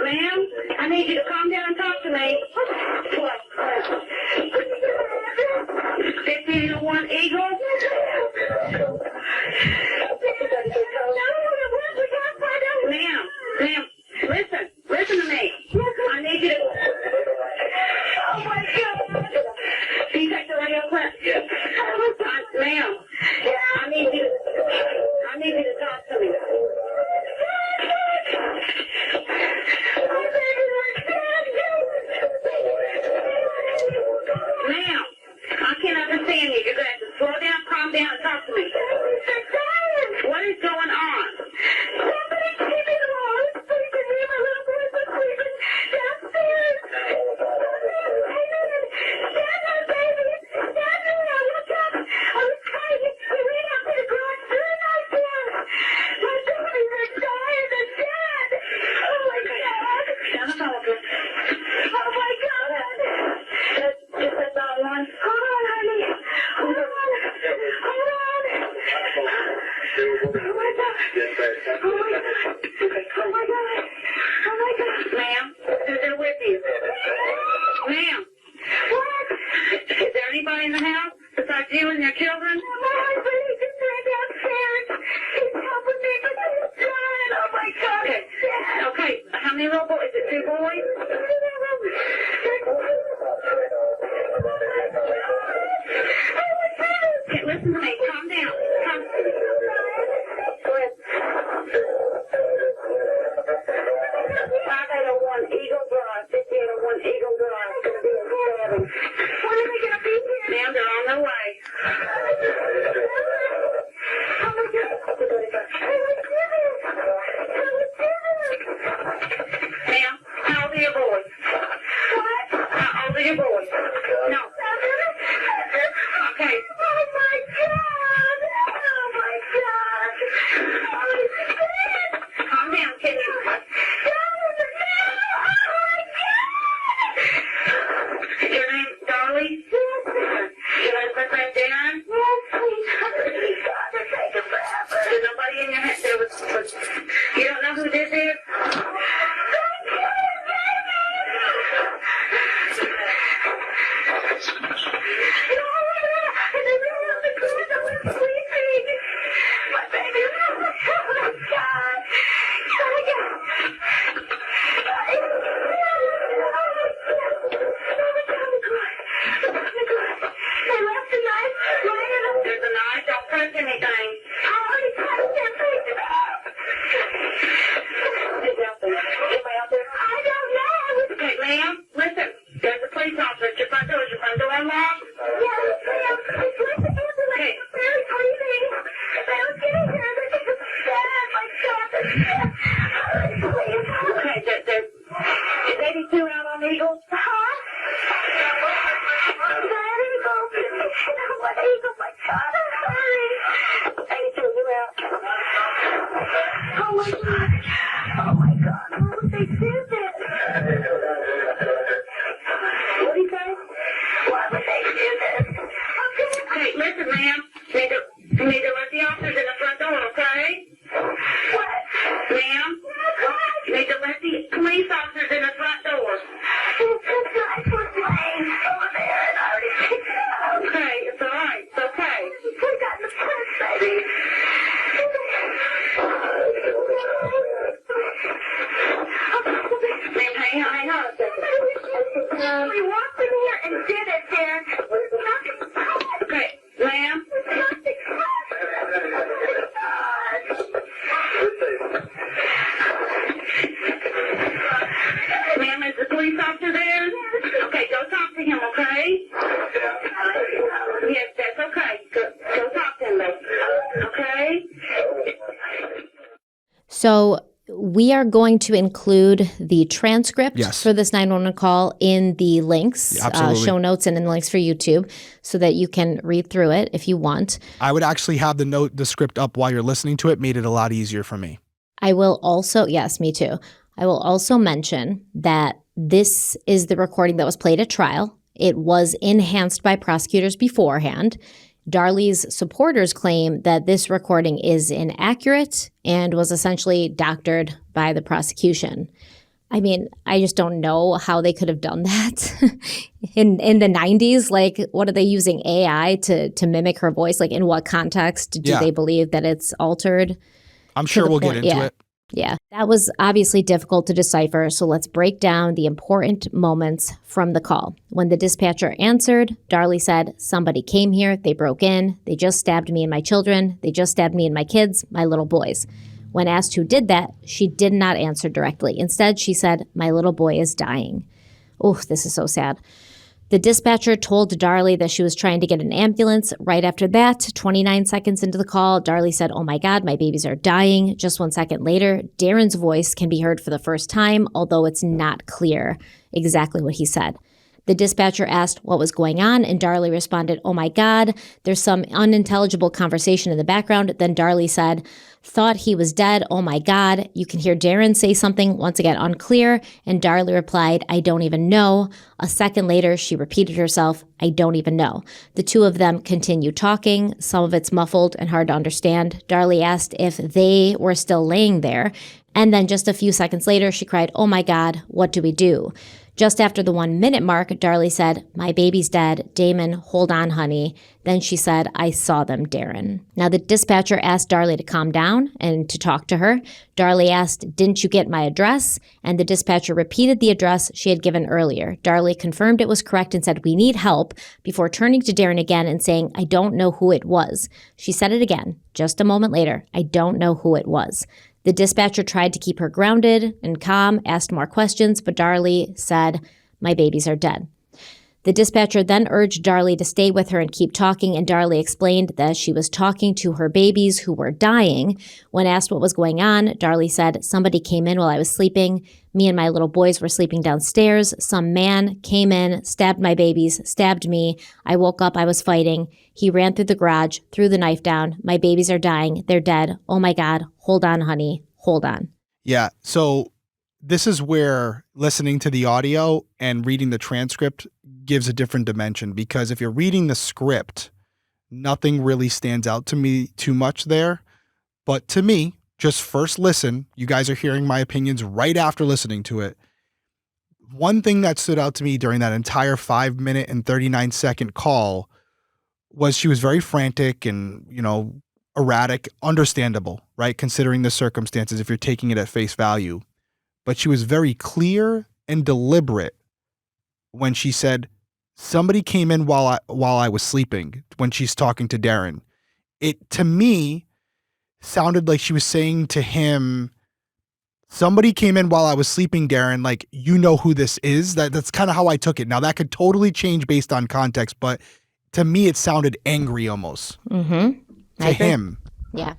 Ma'am, I need you to calm down and talk to me. What? 1501 Eagle? Ma'am, listen to me. I need you to... Oh my God. Can you take the radio clip? Yes. Ma'am, I need you to talk to me. my God. Okay. How many little boys? Is it 2 boys? Okay, listen to me. Calm down. Calm. Go ahead. 5801 Eagle Drive. 5801 Eagle Drive. It's going to be a stabbing. When are they going to be here? Ma'am, they're on their way. Oh my God. Ma'am, how old are your boys? What? How old are your boys? No. Okay. Oh my God. Oh my God. Calm down, can you? Your name, Darlie? Your husband's name, Darren? Yes, please. God, they're taking forever. There's nobody in your head. You don't know who this is? There's a knife. Don't touch anything. Okay, ma'am, listen. There's a police officer at your front door. Is your front door unlocked? Okay. Okay, is 82 out on Eagle? Oh my God. Oh my God. Why would they do this? What do you say? Why would they do this? Okay, listen, ma'am. You need to let the officers in the front door, okay? What? Ma'am? You need to let the police officers in the front door. This guy was laying over there and I already picked it up. Okay, it's all right. It's okay. We got the press, baby. Ma'am, hang on a second. We walked in here and did it, Darren. Okay, ma'am. Ma'am, is the police officer there? Okay, go talk to him, okay? Yes, that's okay. Go talk to him, okay? So we are going to include the transcript for this 911 call in the links, show notes, and in the links for YouTube so that you can read through it if you want. I would actually have the script up while you're listening to it. Made it a lot easier for me. I will also, yes, me too. I will also mention that this is the recording that was played at trial. It was enhanced by prosecutors beforehand. Darlie's supporters claim that this recording is inaccurate and was essentially doctored by the prosecution. I mean, I just don't know how they could have done that in the 90s. Like, what are they using AI to mimic her voice? Like, in what context do they believe that it's altered? I'm sure we'll get into it. Yeah, that was obviously difficult to decipher, so let's break down the important moments from the call. When the dispatcher answered, Darlie said, "Somebody came here, they broke in, they just stabbed me and my children, they just stabbed me and my kids, my little boys." When asked who did that, she did not answer directly. Instead, she said, "My little boy is dying." Oh, this is so sad. The dispatcher told Darlie that she was trying to get an ambulance. Right after that, 29 seconds into the call, Darlie said, "Oh my God, my babies are dying." Just 1 second later, Darren's voice can be heard for the first time, although it's not clear exactly what he said. The dispatcher asked what was going on, and Darlie responded, "Oh my God, there's some unintelligible conversation in the background." Then Darlie said, "Thought he was dead. Oh my God." You can hear Darren say something, once again unclear, and Darlie replied, "I don't even know." A second later, she repeated herself, "I don't even know." The two of them continued talking. Some of it's muffled and hard to understand. Darlie asked if they were still laying there, And then just a few seconds later, she cried, "Oh my God, what do we do?" Just after the 1 minute mark, Darlie said, "My baby's dead. Damon, hold on, honey." Then she said, "I saw them, Darren." Now the dispatcher asked Darlie to calm down and to talk to her. Darlie asked, "Didn't you get my address?" And the dispatcher repeated the address she had given earlier. Darlie confirmed it was correct and said, "We need help," before turning to Darren again and saying, "I don't know who it was." She said it again, just a moment later, "I don't know who it was." The dispatcher tried to keep her grounded and calm, asked more questions, but Darlie said, "My babies are dead." The dispatcher then urged Darlie to stay with her and keep talking, and Darlie explained that she was talking to her babies who were dying. When asked what was going on, Darlie said, "Somebody came in while I was sleeping. Me and my little boys were sleeping downstairs. Some man came in, stabbed my babies, stabbed me. I woke up, I was fighting. He ran through the garage, threw the knife down. My babies are dying. They're dead. Oh my God. Hold on, honey. Hold on." Yeah. So this is where listening to the audio and reading the transcript gives a different dimension, because if you're reading the script, nothing really stands out to me too much there. But to me, just first listen, you guys are hearing my opinions right after listening to it. One thing that stood out to me during that entire 5 minute and 39-second call was she was very frantic and, erratic, understandable, right? Considering the circumstances, if you're taking it at face value. But she was very clear and deliberate when she said, "Somebody came in while I was sleeping," when she's talking to Darren. It, to me, sounded like she was saying to him, "Somebody came in while I was sleeping, Darren, like, you know who this is." That's kind of how I took it. Now, that could totally change based on context, but to me, it sounded angry almost to him. Yeah.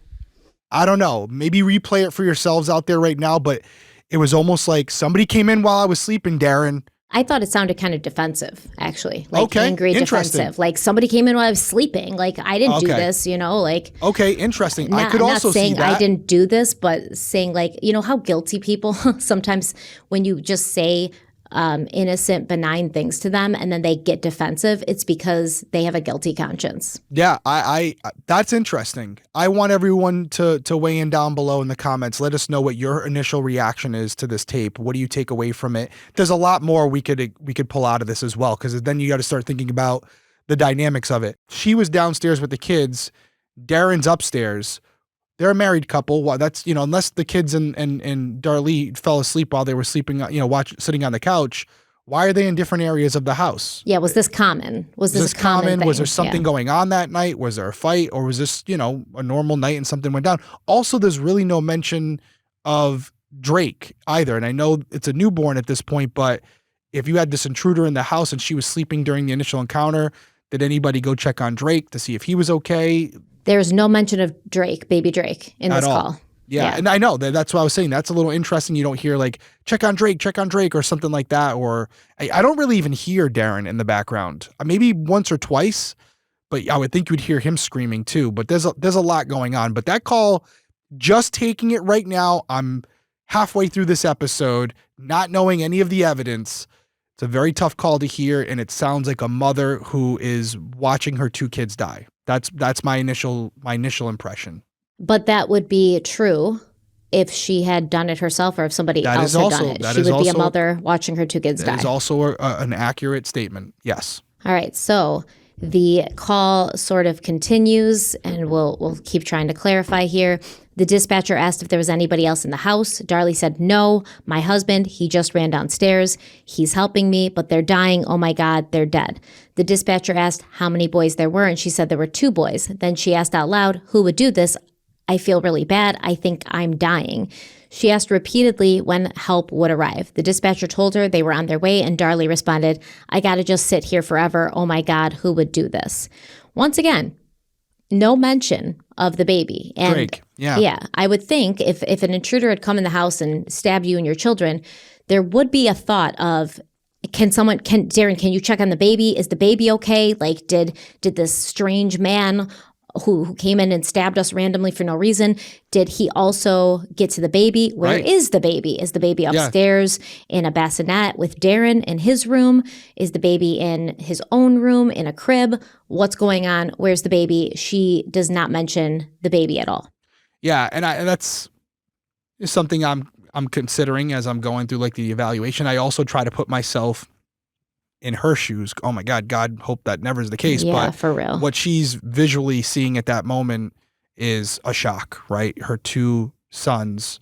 I don't know. Maybe replay it for yourselves out there right now, but it was almost like, "Somebody came in while I was sleeping, Darren." I thought it sounded kind of defensive, actually. Like Okay, angry, interesting. defensive. Like somebody came in while I was sleeping. Like I didn't do this, like. Okay, interesting. Not, I could also not saying see that. I didn't do this, but saying like, how guilty people sometimes when you just say innocent, benign things to them and then they get defensive, it's because they have a guilty conscience. Yeah, I that's interesting. I want everyone to weigh in down below in the comments. Let us know what your initial reaction is to this tape. What do you take away from it? There's a lot more we could pull out of this as well, because then you got to start thinking about the dynamics of it. She was downstairs with the kids. Darren's upstairs. They're a married couple. Well, that's, unless the kids and Darlie fell asleep while they were sleeping, sitting on the couch, why are they in different areas of the house? Yeah, was this common? Was this a common thing? Was there something going on that night? Was there a fight? Or was this, a normal night and something went down? Also, there's really no mention of Drake either. And I know it's a newborn at this point, but if you had this intruder in the house and she was sleeping during the initial encounter, did anybody go check on Drake to see if he was okay? There's no mention of Drake, baby Drake, in this call. Yeah, and I know that's what I was saying. That's a little interesting. You don't hear like, check on Drake, or something like that. Or I don't really even hear Darren in the background. Maybe once or twice, but I would think you would hear him screaming too. But there's a lot going on. But that call, just taking it right now, I'm halfway through this episode, not knowing any of the evidence. It's a very tough call to hear, and it sounds like a mother who is watching her two kids die. That's my initial impression. But that would be true if she had done it herself or if somebody else had done it. She would be a mother watching her two kids die. That is also an accurate statement. Yes. All right. So the call sort of continues, and we'll keep trying to clarify here. The dispatcher asked if there was anybody else in the house. Darlie said, "No, my husband, he just ran downstairs. He's helping me, but they're dying. Oh my God, they're dead." The dispatcher asked how many boys there were, and she said there were 2 boys. Then she asked out loud, "Who would do this? I feel really bad. I think I'm dying." She asked repeatedly when help would arrive. The dispatcher told her they were on their way, and Darlie responded, "I gotta just sit here forever. Oh my God, who would do this?" Once again, no mention of the baby. And Drake, yeah. Yeah, I would think if an intruder had come in the house and stabbed you and your children, there would be a thought of, Darren, can you check on the baby? Is the baby okay? Like, did this strange man who came in and stabbed us randomly for no reason, did he also get to the baby? Where is the baby? Is the baby upstairs in a bassinet with Darren in his room? Is the baby in his own room in a crib? What's going on? Where's the baby? She does not mention the baby at all. Yeah, and that's is something I'm considering as I'm going through like the evaluation. I also try to put myself in her shoes. Oh my God, hope that never is the case. Yeah, but for real. what she's visually seeing at that moment is a shock, right? Her 2 sons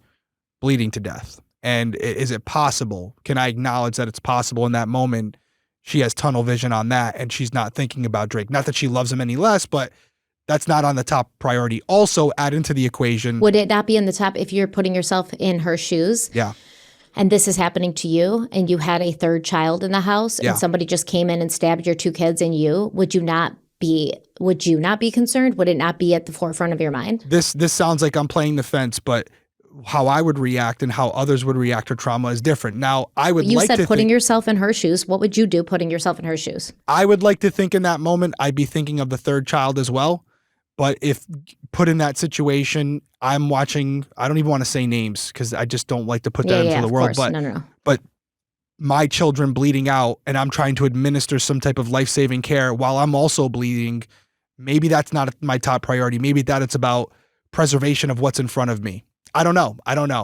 bleeding to death. And is it possible? Can I acknowledge that it's possible in that moment? She has tunnel vision on that and she's not thinking about Drake. Not that she loves him any less, but that's not on the top priority. Also add into the equation. Would it not be in the top if you're putting yourself in her shoes? Yeah. And this is happening to you and you had a 3rd child in the house Yeah. and somebody just came in and stabbed your 2 kids and you, would you not be concerned? Would it not be at the forefront of your mind? This sounds like I'm playing the fence, but how I would react and how others would react to trauma is different. Now, I would You like said to putting think, yourself in her shoes. What would you do putting yourself in her shoes? I would like to think in that moment I'd be thinking of the 3rd child as well. But if put in that situation, I'm watching, I don't even want to say names because I just don't like to put that into the world. Course. No. But my children bleeding out and I'm trying to administer some type of life-saving care while I'm also bleeding, maybe that's not my top priority. Maybe that it's about preservation of what's in front of me. I don't know.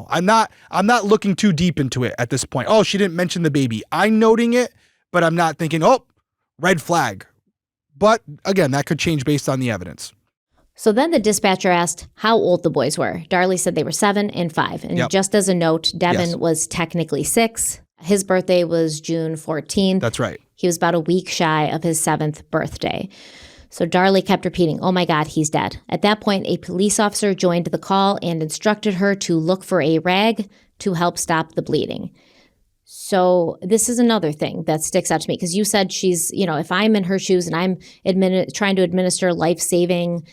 I'm not looking too deep into it at this point. Oh, she didn't mention the baby. I'm noting it, but I'm not thinking, oh, red flag. But again, that could change based on the evidence. So then the dispatcher asked how old the boys were. Darlie said they were 7 and 5. And just as a note, Devon was technically 6. His birthday was June 14th. That's right. He was about a week shy of his 7th birthday. So Darlie kept repeating, oh my God, he's dead. At that point, a police officer joined the call and instructed her to look for a rag to help stop the bleeding. So this is another thing that sticks out to me because you said she's, if I'm in her shoes and I'm trying to administer life-saving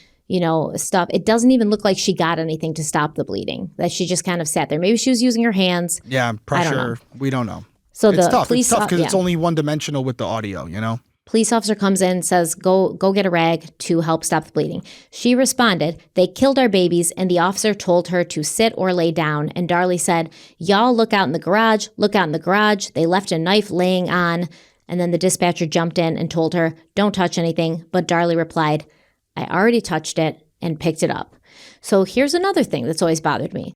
stuff. It doesn't even look like she got anything to stop the bleeding, that she just kind of sat there. Maybe she was using her hands. Yeah, pressure. We don't know. So it's the tough. police, it's tough because it's only one-dimensional with the audio, Police officer comes in, says, go get a rag to help stop the bleeding. She responded, they killed our babies, and the officer told her to sit or lay down. And Darlie said, y'all look out in the garage, look out in the garage. They left a knife laying on. And then the dispatcher jumped in and told her, don't touch anything. But Darlie replied, I already touched it and picked it up. So here's another thing that's always bothered me.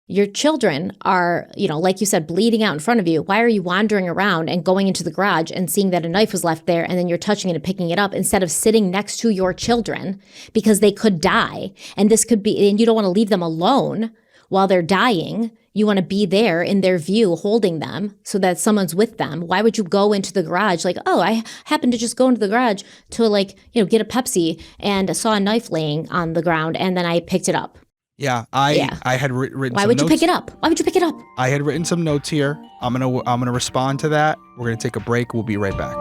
Your children are, like you said, bleeding out in front of you. Why are you wandering around and going into the garage and seeing that a knife was left there and then you're touching it and picking it up instead of sitting next to your children because they could die and this could be, and you don't want to leave them alone while they're dying. You want to be there in their view, holding them so that someone's with them. Why would you go into the garage like, oh, I happened to just go into the garage to get a Pepsi and saw a knife laying on the ground and then I picked it up. Yeah, I had written. Why would you pick it up? Why would you pick it up? I had written some notes here. I'm gonna respond to that. We're gonna take a break. We'll be right back.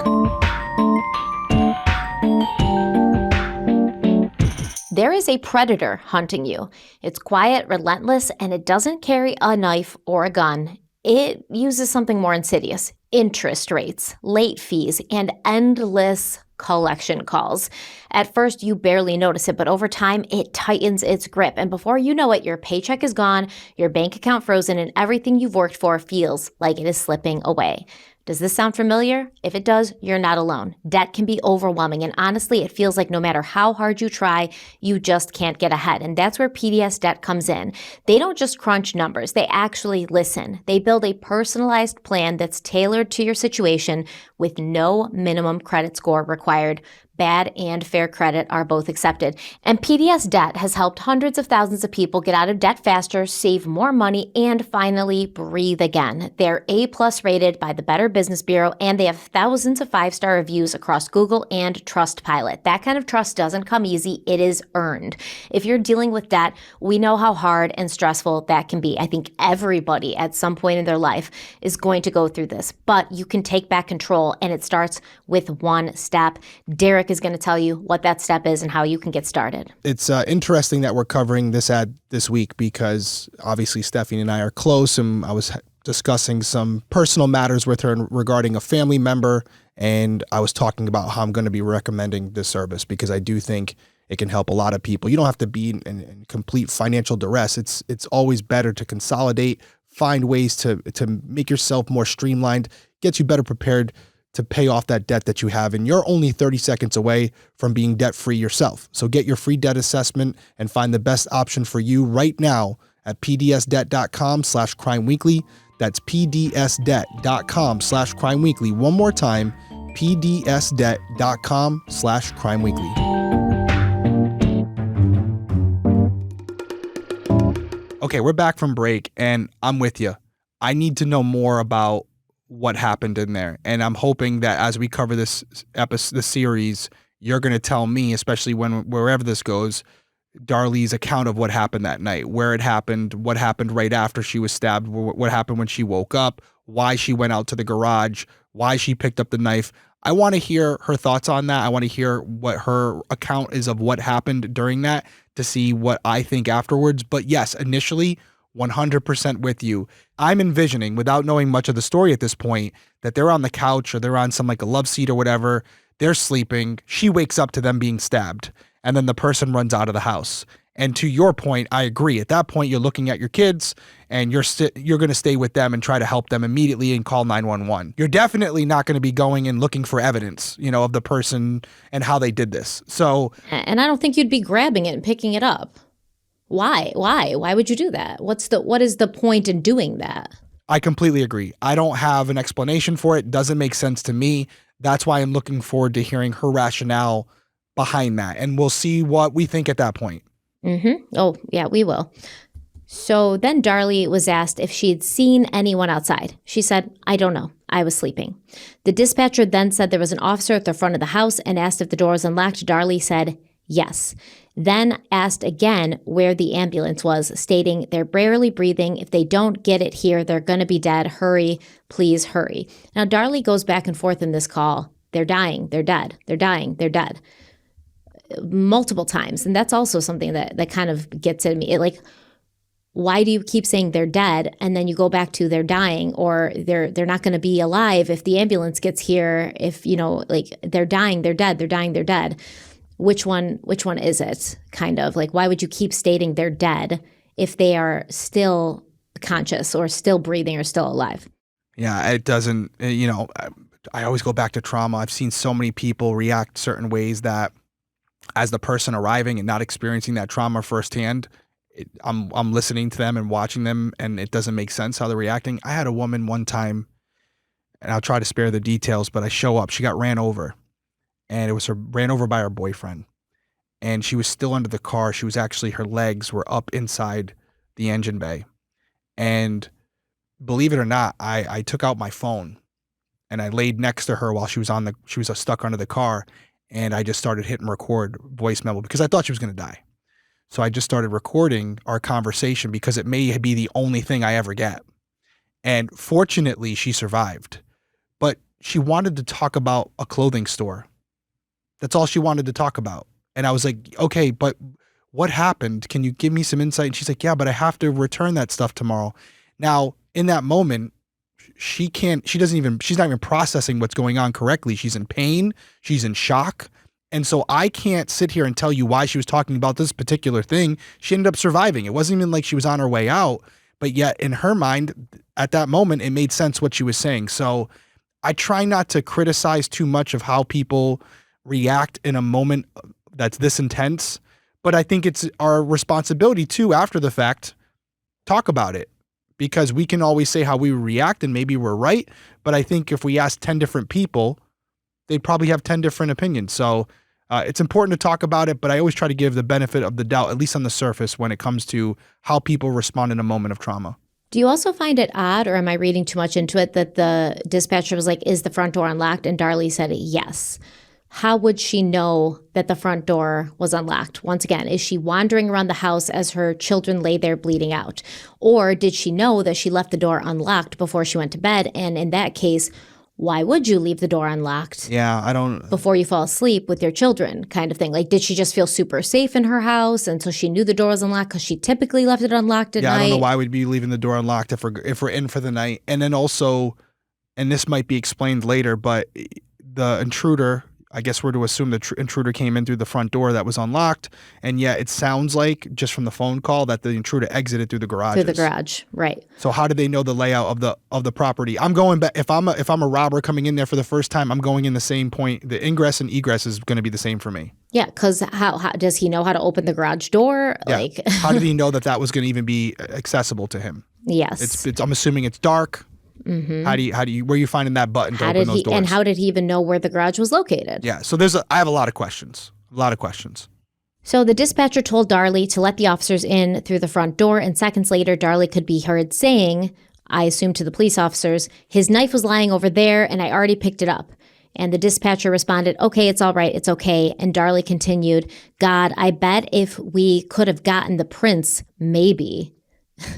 There is a predator hunting you. It's quiet, relentless, and it doesn't carry a knife or a gun. It uses something more insidious: interest rates, late fees, and endless collection calls. At first, you barely notice it, but over time, it tightens its grip. And before you know it, your paycheck is gone, your bank account frozen, and everything you've worked for feels like it is slipping away. Does this sound familiar? If it does, you're not alone. Debt can be overwhelming, and honestly, it feels like no matter how hard you try, you just can't get ahead. And that's where PDS Debt comes in. They don't just crunch numbers, they actually listen. They build a personalized plan that's tailored to your situation with no minimum credit score required. Bad and fair credit are both accepted. And PDS Debt has helped hundreds of thousands of people get out of debt faster, save more money, and finally breathe again. They're A+ rated by the Better Business Bureau, and they have thousands of 5-star reviews across Google and Trustpilot. That kind of trust doesn't come easy, it is earned. If you're dealing with debt, we know how hard and stressful that can be. I think everybody at some point in their life is going to go through this, but you can take back control, and it starts with one step. Derek is going to tell you what that step is and how you can get started. It's interesting that we're covering this ad this week because obviously Stephanie and I are close, and I was discussing some personal matters with her regarding a family member, and I was talking about how I'm going to be recommending this service because I do think it can help a lot of people. You don't have to be in complete financial duress. It's always better to consolidate, find ways to make yourself more streamlined, gets you better prepared to pay off that debt that you have. And you're only 30 seconds away from being debt-free yourself. So get your free debt assessment and find the best option for you right now at pdsdebt.com/crimeweekly. That's pdsdebt.com/crimeweekly. One more time, pdsdebt.com/crimeweekly. Okay, we're back from break, and I'm with you. I need to know more about what happened in there, and I'm hoping that as we cover this series, you're going to tell me, especially wherever this goes, Darlie's account of what happened that night, where it happened, what happened right after she was stabbed, what happened when she woke up, why she went out to the garage, why she picked up the knife. I want to hear her thoughts on that. I want to hear what her account is of what happened during that to see what I think afterwards. But yes, initially, 100% with you. I'm envisioning, without knowing much of the story at this point, that they're on the couch or they're on some like a love seat or whatever. They're sleeping. She wakes up to them being stabbed, and then the person runs out of the house. And to your point, I agree. At that point, you're looking at your kids and you're going to stay with them and try to help them immediately and call 911. You're definitely not going to be going and looking for evidence, of the person and how they did this. So, and I don't think you'd be grabbing it and picking it up. Why? Why would you do that? What is the point in doing that? I completely agree. I don't have an explanation for it. It doesn't make sense to me. That's why I'm looking forward to hearing her rationale behind that. And we'll see what we think at that point. Mm-hmm. Oh, yeah, we will. So then Darlie was asked if she had seen anyone outside. She said, "I don't know. I was sleeping." The dispatcher then said there was an officer at the front of the house and asked if the door was unlocked. Darlie said, yes. Then asked again where the ambulance was, stating, "They're barely breathing. If they don't get it here, they're going to be dead. Hurry, please hurry." Now, Darlie goes back and forth in this call. They're dying. They're dead. They're dying. They're dead. Multiple times. And that's also something that kind of gets at me. Why do you keep saying they're dead and then you go back to they're dying, or they're not going to be alive if the ambulance gets here? If, they're dying, they're dead, they're dying, they're dead. Which one is it? Kind of why would you keep stating they're dead if they are still conscious or still breathing or still alive? Yeah, it doesn't, I always go back to trauma. I've seen so many people react certain ways that as the person arriving and not experiencing that trauma firsthand, I'm listening to them and watching them, and it doesn't make sense how they're reacting. I had a woman one time, and I'll try to spare the details, but I show up. She got ran over, and it was ran over by her boyfriend, and she was still under the car. She was actually, her legs were up inside the engine bay, and believe it or not, I took out my phone, and I laid next to her while she was stuck under the car, and I just started hitting record voice memo because I thought she was going to die. So I just started recording our conversation because it may be the only thing I ever get. And fortunately, she survived. But she wanted to talk about a clothing store. That's all she wanted to talk about. And I was like, okay, but what happened? Can you give me some insight? And she's like, yeah, but I have to return that stuff tomorrow. Now, in that moment, she's not even processing what's going on correctly. She's in pain. She's in shock. And so I can't sit here and tell you why she was talking about this particular thing. She ended up surviving. It wasn't even like she was on her way out, but yet in her mind at that moment, it made sense what she was saying. So I try not to criticize too much of how people react in a moment that's this intense, but I think it's our responsibility too, after the fact, talk about it, because we can always say how we react and maybe we're right. But I think if we ask 10 different people, they'd probably have 10 different opinions. So it's important to talk about it, but I always try to give the benefit of the doubt, at least on the surface, when it comes to how people respond in a moment of trauma. Do you also find it odd, or am I reading too much into it, that the dispatcher was like, "Is the front door unlocked?" And Darlie said yes. How would she know that the front door was unlocked? Once again, is she wandering around the house as her children lay there bleeding out? Or did she know that she left the door unlocked before she went to bed? And in that case, why would you leave the door unlocked? Yeah, I don't... before you fall asleep with your children, kind of thing. Did she just feel super safe in her house, and so she knew the door was unlocked because she typically left it unlocked at night? Yeah, I don't know why we'd be leaving the door unlocked if we're in for the night. And then also, and this might be explained later, but the intruder, I guess we're to assume the intruder came in through the front door that was unlocked, and yet it sounds like, just from the phone call, that the intruder exited through the garage. Through the garage, right. So how do they know the layout of the property? I'm going back, if I'm a robber coming in there for the first time, I'm going in the same point. The ingress and egress is going to be the same for me. Yeah, because how does he know how to open the garage door? Yeah. Like, How did he know that was going to even be accessible to him? yes. I'm assuming it's dark. Mm-hmm. How do you where are you finding that button to open those doors? And how did he even know where the garage was located? Yeah. So I have a lot of questions. So the dispatcher told Darlie to let the officers in through the front door, and seconds later, Darlie could be heard saying, I assume to the police officers, his knife was lying over there and I already picked it up. And the dispatcher responded, okay, it's all right, it's okay. And Darlie continued, God, I bet if we could have gotten the prints, maybe.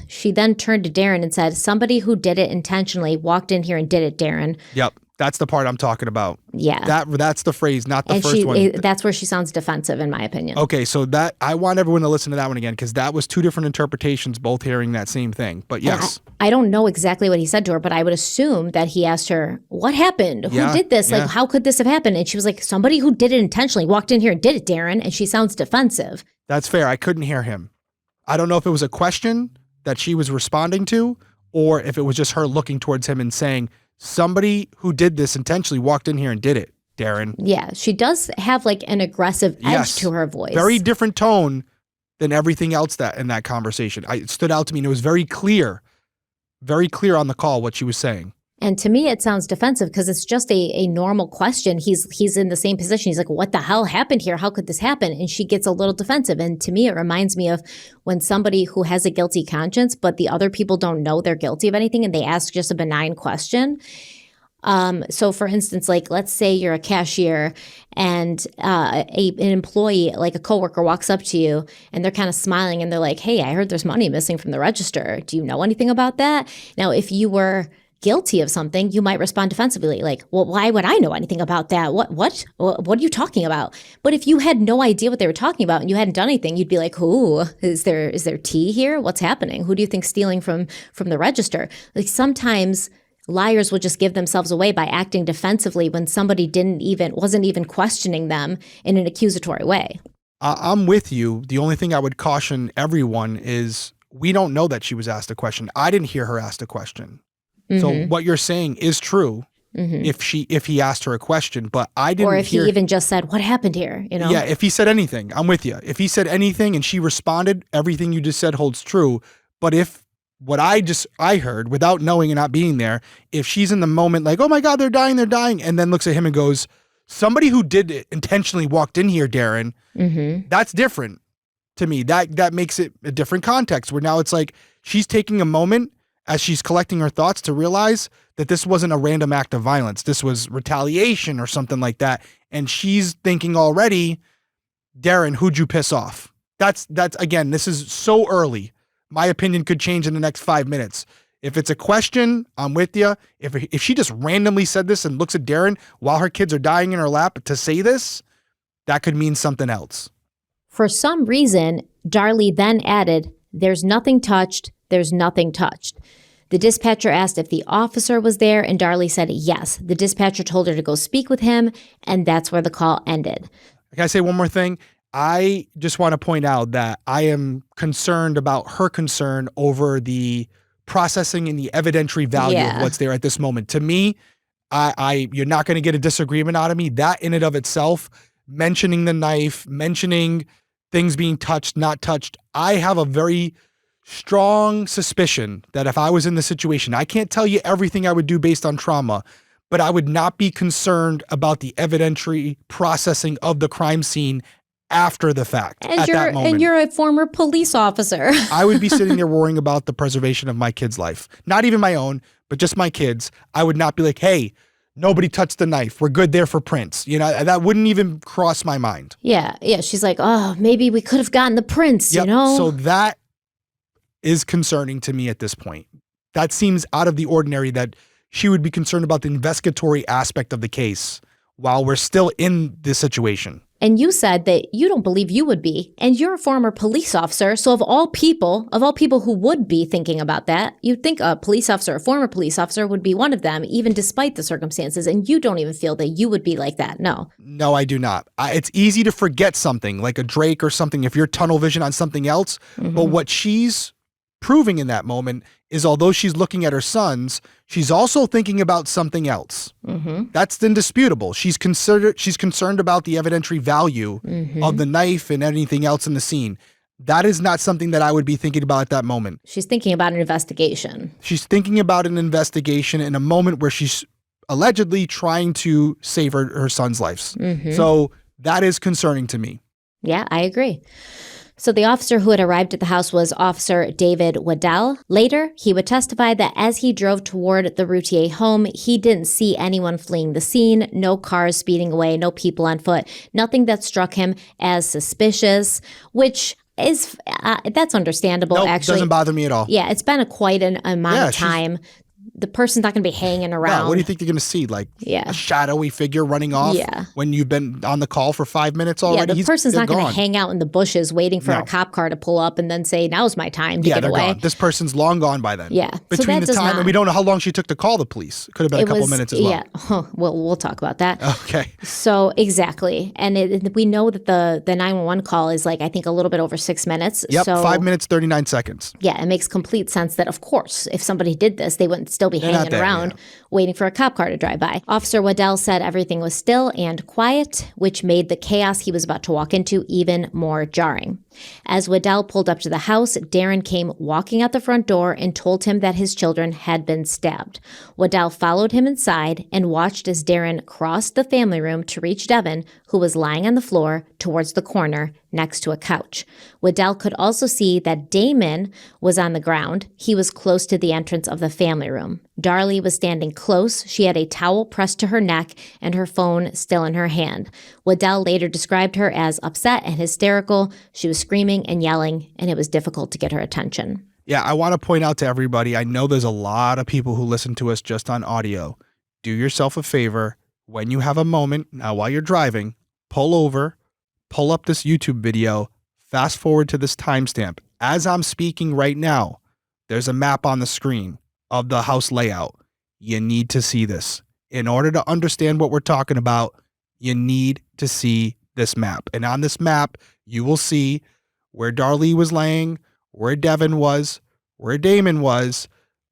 She then turned to Darren and said, somebody who did it intentionally walked in here and did it, Darren. Yep. That's the part I'm talking about. Yeah. That's the phrase, not the first one. That's where she sounds defensive, in my opinion. Okay, so I want everyone to listen to that one again because that was two different interpretations, both hearing that same thing. But yes. I don't know exactly what he said to her, but I would assume that he asked her, what happened? Who did this? Yeah. Like, how could this have happened? And she was like, somebody who did it intentionally walked in here and did it, Darren. And she sounds defensive. That's fair. I couldn't hear him. I don't know if it was a question that she was responding to or if it was just her looking towards him and saying, somebody who did this intentionally walked in here and did it, Darren. Yeah, she does have like an aggressive edge to her voice. Very different tone than everything else that in that conversation. It stood out to me and it was very clear on the call what she was saying. And to me, it sounds defensive because it's just a normal question. He's in the same position. He's like, what the hell happened here? How could this happen? And she gets a little defensive. And to me, it reminds me of when somebody who has a guilty conscience, but the other people don't know they're guilty of anything and they ask just a benign question. So for instance, like, let's say you're a cashier and an employee, like a coworker, walks up to you and they're kind of smiling and they're like, hey, I heard there's money missing from the register. Do you know anything about that? Now, if you were guilty of something, you might respond defensively, like, well, why would I know anything about that? What are you talking about? But if you had no idea what they were talking about and you hadn't done anything, you'd be like, "Ooh, is there tea here? What's happening? Who do you think's stealing from the register?" Like, sometimes liars will just give themselves away by acting defensively when somebody wasn't even questioning them in an accusatory way. I'm with you. The only thing I would caution everyone is we don't know that she was asked a question. I didn't hear her asked a question. Mm-hmm. So what you're saying is true if he asked her a question, but I didn't hear. Or if he even just said, what happened here? You know? Yeah, if he said anything, I'm with you. If he said anything and she responded, everything you just said holds true. But if what I heard without knowing and not being there, if she's in the moment like, oh my God, they're dying, and then looks at him and goes, somebody who did it intentionally walked in here, Darren, that's different to me. That makes it a different context where now it's like she's taking a moment as she's collecting her thoughts to realize that this wasn't a random act of violence. This was retaliation or something like that. And she's thinking already, Darren, who'd you piss off? That's again, this is so early. My opinion could change in the next 5 minutes. If it's a question, I'm with you. If she just randomly said this and looks at Darren while her kids are dying in her lap to say this, that could mean something else. For some reason, Darlie then added, there's nothing touched. There's nothing touched. The dispatcher asked if the officer was there, and Darlie said yes. The dispatcher told her to go speak with him, and that's where the call ended. Can I say one more thing? I just want to point out that I am concerned about her concern over the processing and the evidentiary value of what's there at this moment. To me, you're not going to get a disagreement out of me. That in and of itself, mentioning the knife, mentioning things being touched, not touched, I have a very strong suspicion that if I was in the situation, I can't tell you everything I would do based on trauma, but I would not be concerned about the evidentiary processing of the crime scene after the fact. And you're a former police officer. I would be sitting there worrying about the preservation of my kid's life. Not even my own, but just my kids. I would not be like, hey, nobody touched the knife. We're good there for prints. You know, that wouldn't even cross my mind. Yeah. She's like, oh, maybe we could have gotten the prints, you know? So that is concerning to me at this point. That seems out of the ordinary that she would be concerned about the investigatory aspect of the case while we're still in this situation. And you said that you don't believe you would be, and you're a former police officer. So of all people who would be thinking about that, you'd think a police officer, a former police officer would be one of them, even despite the circumstances. And you don't even feel that you would be like that. No, I do not. It's easy to forget something like a Drake or something if you're tunnel vision on something else. But what she's proving in that moment is although she's looking at her sons, she's also thinking about something else. That's indisputable. She's concerned about the evidentiary value of the knife and anything else in the scene. That is not something that I would be thinking about at that moment. She's thinking about an investigation. She's thinking about an investigation in a moment where she's allegedly trying to save her son's lives. So that is concerning to me. Yeah, I agree. So the officer who had arrived at the house was Officer David Waddell. Later, he would testify that as he drove toward the Routier home, he didn't see anyone fleeing the scene, no cars speeding away, no people on foot, nothing that struck him as suspicious, which is, that's understandable, Nope, actually. doesn't bother me at all. Yeah, it's been quite an amount of time. The person's not going to be hanging around. No, what do you think you're going to see? Like a shadowy figure running off when you've been on the call for 5 minutes already? Yeah, the person's not going to hang out in the bushes waiting for a cop car to pull up and then say, now's my time to get away. Gone. This person's long gone by then. Yeah. Between the time, and we don't know how long she took to call the police. Could have been a couple minutes as well. Yeah. Well, we'll talk about that. Okay. So exactly. And we know that the 911 call is like, I think a little bit over 6 minutes. Yep, so, 5 minutes, 39 seconds. Yeah, it makes complete sense that, of course, if somebody did this, they wouldn't still be hanging around waiting for a cop car to drive by. Officer Waddell said everything was still and quiet, which made the chaos he was about to walk into even more jarring. As Waddell pulled up to the house, Darren came walking out the front door and told him that his children had been stabbed. Waddell followed him inside and watched as Darren crossed the family room to reach Devon, who was lying on the floor towards the corner next to a couch. Waddell could also see that Damon was on the ground. He was close to the entrance of the family room. Darlie was standing close. She had a towel pressed to her neck and her phone still in her hand. Waddell later described her as upset and hysterical. She was screaming and yelling, and it was difficult to get her attention. Yeah, I want to point out to everybody, I know there's a lot of people who listen to us just on audio. Do yourself a favor. When you have a moment, now while you're driving, pull over, pull up this YouTube video, fast forward to this timestamp. As I'm speaking right now, there's a map on the screen of the house layout. You need to see this. In order to understand what we're talking about, you need to see this map. And on this map, you will see where Darlie was laying, where Devon was, where Damon was.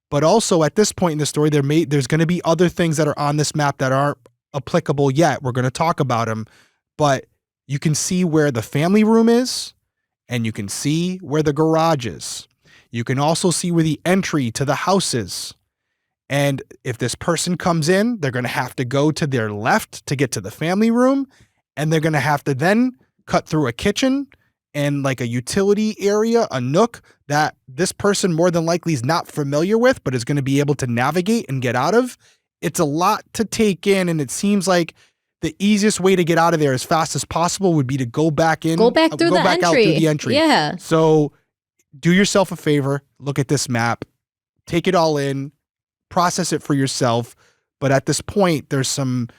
But also at this point in the story, there's going to be other things that are on this map that aren't applicable yet. We're going to talk about them. But you can see where the family room is, and you can see where the garage is. You can also see where the entry to the house is. And if this person comes in, they're going to have to go to their left to get to the family room. And they're going to have to then cut through a kitchen and like a utility area, a nook that this person more than likely is not familiar with, but is going to be able to navigate and get out of. It's a lot to take in. And it seems like the easiest way to get out of there as fast as possible would be to go back in. Go back out through the entry. Yeah. So do yourself a favor. Look at this map. Take it all in. Process it for yourself. But at this point, there's some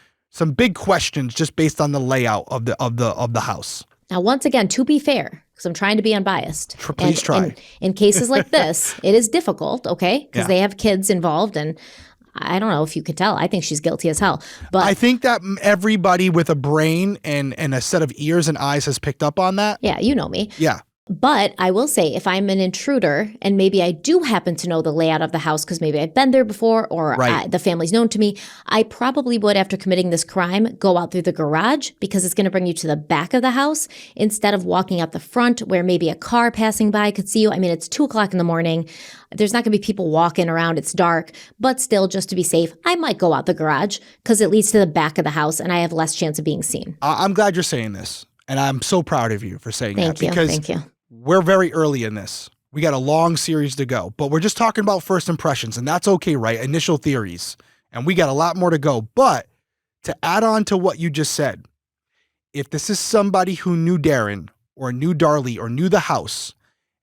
big questions just based on the layout of the house. Now, once again, to be fair, because I'm trying to be unbiased. Please try. In cases like this, it is difficult, okay? Because they have kids involved, and I don't know if you could tell. I think she's guilty as hell. But I think that everybody with a brain and a set of ears and eyes has picked up on that. Yeah, you know me. Yeah. But I will say, if I'm an intruder and maybe I do happen to know the layout of the house because maybe I've been there before or the family's known to me, I probably would, after committing this crime, go out through the garage because it's going to bring you to the back of the house instead of walking out the front where maybe a car passing by could see you. I mean, it's 2:00 in the morning. There's not going to be people walking around. It's dark. But still, just to be safe, I might go out the garage because it leads to the back of the house and I have less chance of being seen. I'm glad you're saying this. And I'm so proud of you for saying that. Thank you. We're very early in this. We got a long series to go, but we're just talking about first impressions, and that's okay, right? Initial theories. And we got a lot more to go. But to add on to what you just said, if this is somebody who knew Darren or knew Darlie or knew the house,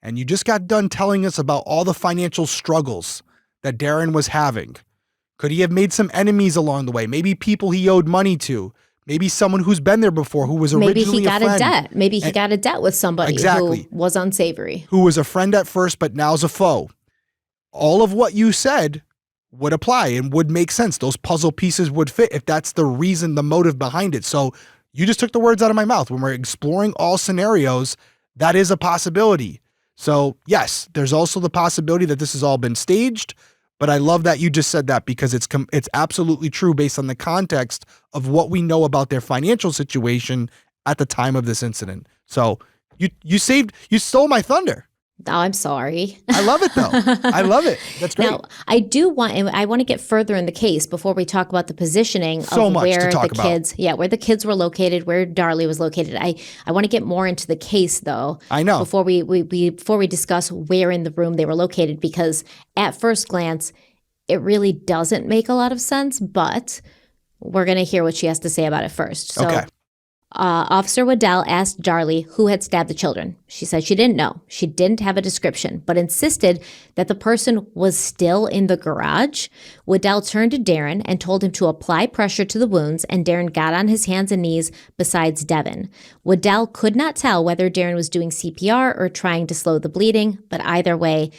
and you just got done telling us about all the financial struggles that Darren was having, could he have made some enemies along the way? Maybe people he owed money to. Maybe someone who's been there before who was originally a friend. Maybe he got a debt. Maybe he got a debt with somebody who was unsavory. Who was a friend at first, but now's a foe. All of what you said would apply and would make sense. Those puzzle pieces would fit if that's the reason, the motive behind it. So you just took the words out of my mouth. When we're exploring all scenarios, that is a possibility. So yes, there's also the possibility that this has all been staged, but I love that you just said that because it's absolutely true based on the context of what we know about their financial situation at the time of this incident. So you stole my thunder. Oh, I'm sorry. I love it though. I love it. That's great. Now, I want to get further in the case before we talk about the positioning of where the kids were located, where Darlie was located. I want to get more into the case though. I know. Before we discuss where in the room they were located, because at first glance, it really doesn't make a lot of sense, but we're going to hear what she has to say about it first. So, okay. Officer Waddell asked Darlie who had stabbed the children. She said she didn't know. She didn't have a description, but insisted that the person was still in the garage. Waddell turned to Darren and told him to apply pressure to the wounds, and Darren got on his hands and knees besides Devon. Waddell could not tell whether Darren was doing CPR or trying to slow the bleeding, but either way,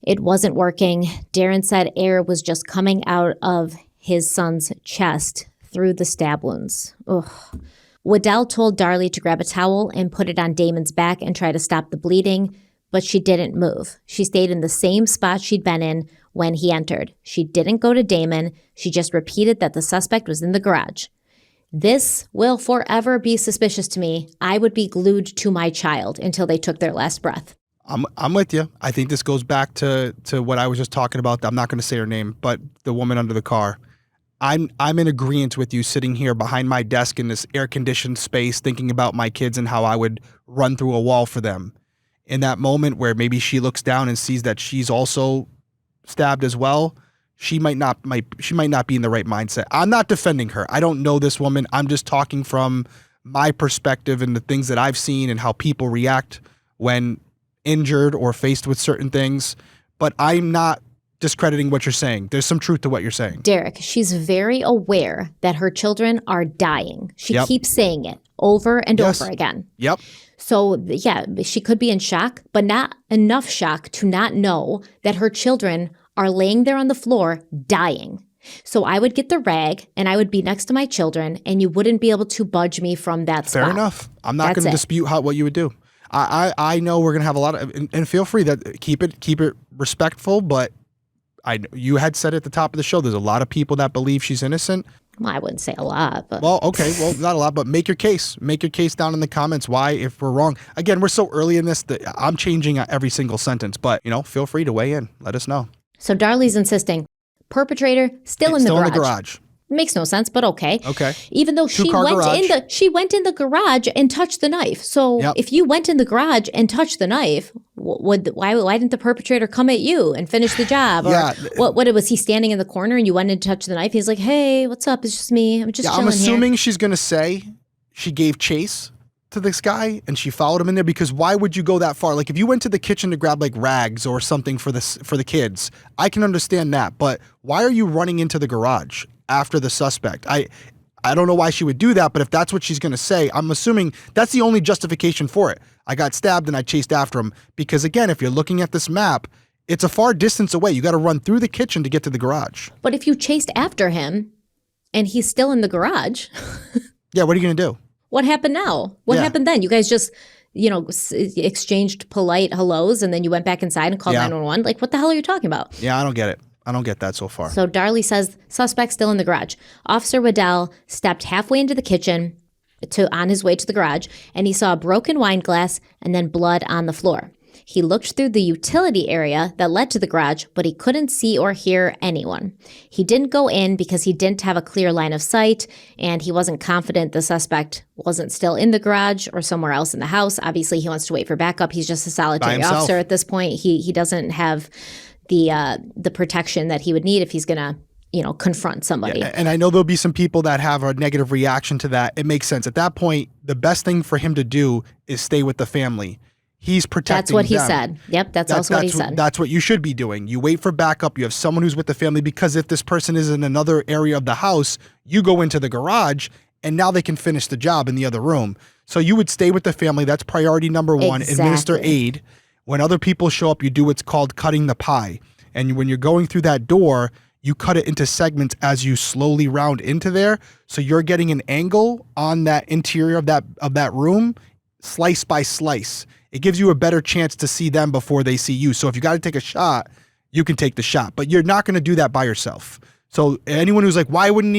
it wasn't working. Darren said air was just coming out of his son's chest through the stab wounds. Ugh. Waddell told Darlie to grab a towel and put it on Damon's back and try to stop the bleeding, but she didn't move. She stayed in the same spot she'd been in when he entered. She didn't go to Damon. She just repeated that the suspect was in the garage. This will forever be suspicious to me. I would be glued to my child until they took their last breath. I'm with you. I think this goes back to what I was just talking about. I'm not going to say her name, but the woman under the car. I'm in agreement with you sitting here behind my desk in this air-conditioned space thinking about my kids and how I would run through a wall for them. In that moment where maybe she looks down and sees that she's also stabbed as well, she might not be in the right mindset. I'm not defending her. I don't know this woman. I'm just talking from my perspective and the things that I've seen and how people react when injured or faced with certain things. But I'm not discrediting what you're saying. There's some truth to what you're saying. Derek, she's very aware that her children are dying. She keeps saying it over and over again. Yep. So, yeah, she could be in shock, but not enough shock to not know that her children are laying there on the floor dying. So I would get the rag and I would be next to my children and you wouldn't be able to budge me from that spot. Fair enough. I'm not going to dispute what you would do. I know we're going to have a lot of, and feel free that keep it respectful, but you had said at the top of the show, there's a lot of people that believe she's innocent. Well, I wouldn't say a lot, but. Well, okay. Well, not a lot, but make your case. Make your case down in the comments why, if we're wrong. Again, we're so early in this that I'm changing every single sentence, but, feel free to weigh in. Let us know. So Darlie's insisting, perpetrator still in the garage. Makes no sense, but okay. Okay. Even though she went in the garage and touched the knife. So if you went in the garage and touched the knife, why didn't the perpetrator come at you and finish the job? Or what was he standing in the corner and you went in to touch the knife? He's like, "Hey, what's up? It's just me. I'm just chilling I'm assuming here." She's gonna say she gave chase to this guy and she followed him in there, because why would you go that far? Like if you went to the kitchen to grab like rags or something for the kids, I can understand that. But why are you running into the garage after the suspect? I don't know why she would do that, but if that's what she's going to say, I'm assuming that's the only justification for it. I got stabbed and I chased after him. Because again, if you're looking at this map, it's a far distance away. You got to run through the kitchen to get to the garage. But if you chased after him and he's still in the garage. Yeah, what are you going to do? What happened now? What happened then? You guys just, exchanged polite hellos and then you went back inside and called 911? Like, what the hell are you talking about? Yeah, I don't get it. I don't get that so far. So Darlie says suspect still in the garage. Officer Waddell stepped halfway into the kitchen on his way to the garage, and he saw a broken wine glass and then blood on the floor. He looked through the utility area that led to the garage, but he couldn't see or hear anyone. He didn't go in because he didn't have a clear line of sight, and he wasn't confident the suspect wasn't still in the garage or somewhere else in the house. Obviously, he wants to wait for backup. He's just a solitary officer at this point. He doesn't have the protection that he would need if he's going to, confront somebody. Yeah, and I know there'll be some people that have a negative reaction to that. It makes sense. At that point, the best thing for him to do is stay with the family. He's protecting That's what he them. Said. Yep, that's also what he said. That's what you should be doing. You wait for backup. You have someone who's with the family, because if this person is in another area of the house, you go into the garage and now they can finish the job in the other room. So you would stay with the family. That's priority number one. Exactly. Administer aid. When other people show up, you do what's called cutting the pie. And when you're going through that door, you cut it into segments as you slowly round into there. So you're getting an angle on that interior of that room, slice by slice. It gives you a better chance to see them before they see you. So if you got to take a shot, you can take the shot, but you're not going to do that by yourself. So anyone who's like, why wouldn't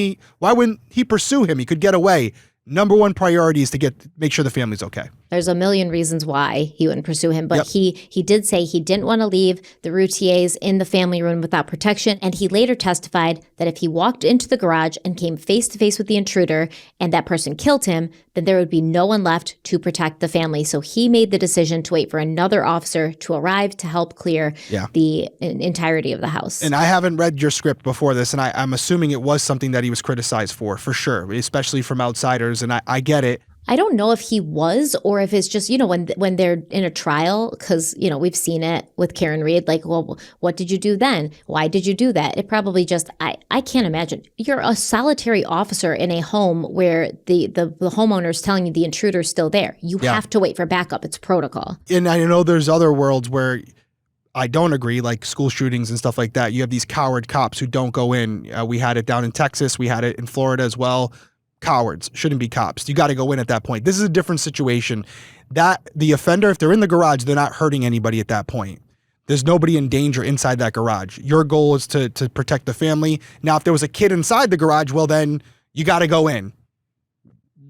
he pursue him? He could get away. Number one priority is to make sure the family's okay. There's a million reasons why he wouldn't pursue him, but Yep. he did say he didn't want to leave the Routiers in the family room without protection, and he later testified that if he walked into the garage and came face to face with the intruder and that person killed him, then there would be no one left to protect the family. So he made the decision to wait for another officer to arrive to help clear the entirety of the house. And I haven't read your script before this, and I'm assuming it was something that he was criticized for sure, especially from outsiders, and I get it. I don't know if he was or if it's just, when they're in a trial, because, we've seen it with Karen Reed, like, well, what did you do then? Why did you do that? It probably just, I can't imagine. You're a solitary officer in a home where the homeowner is telling you the intruder's still there. You have to wait for backup. It's protocol. And I know there's other worlds where I don't agree, like school shootings and stuff like that. You have these coward cops who don't go in. We had it down in Texas. We had it in Florida as well. Cowards shouldn't be cops. You got to go in at that point. This is a different situation. That the offender, if they're in the garage, they're not hurting anybody at that point. There's nobody in danger inside that garage. Your goal is to protect the family. Now, if there was a kid inside the garage, well, then you got to go in.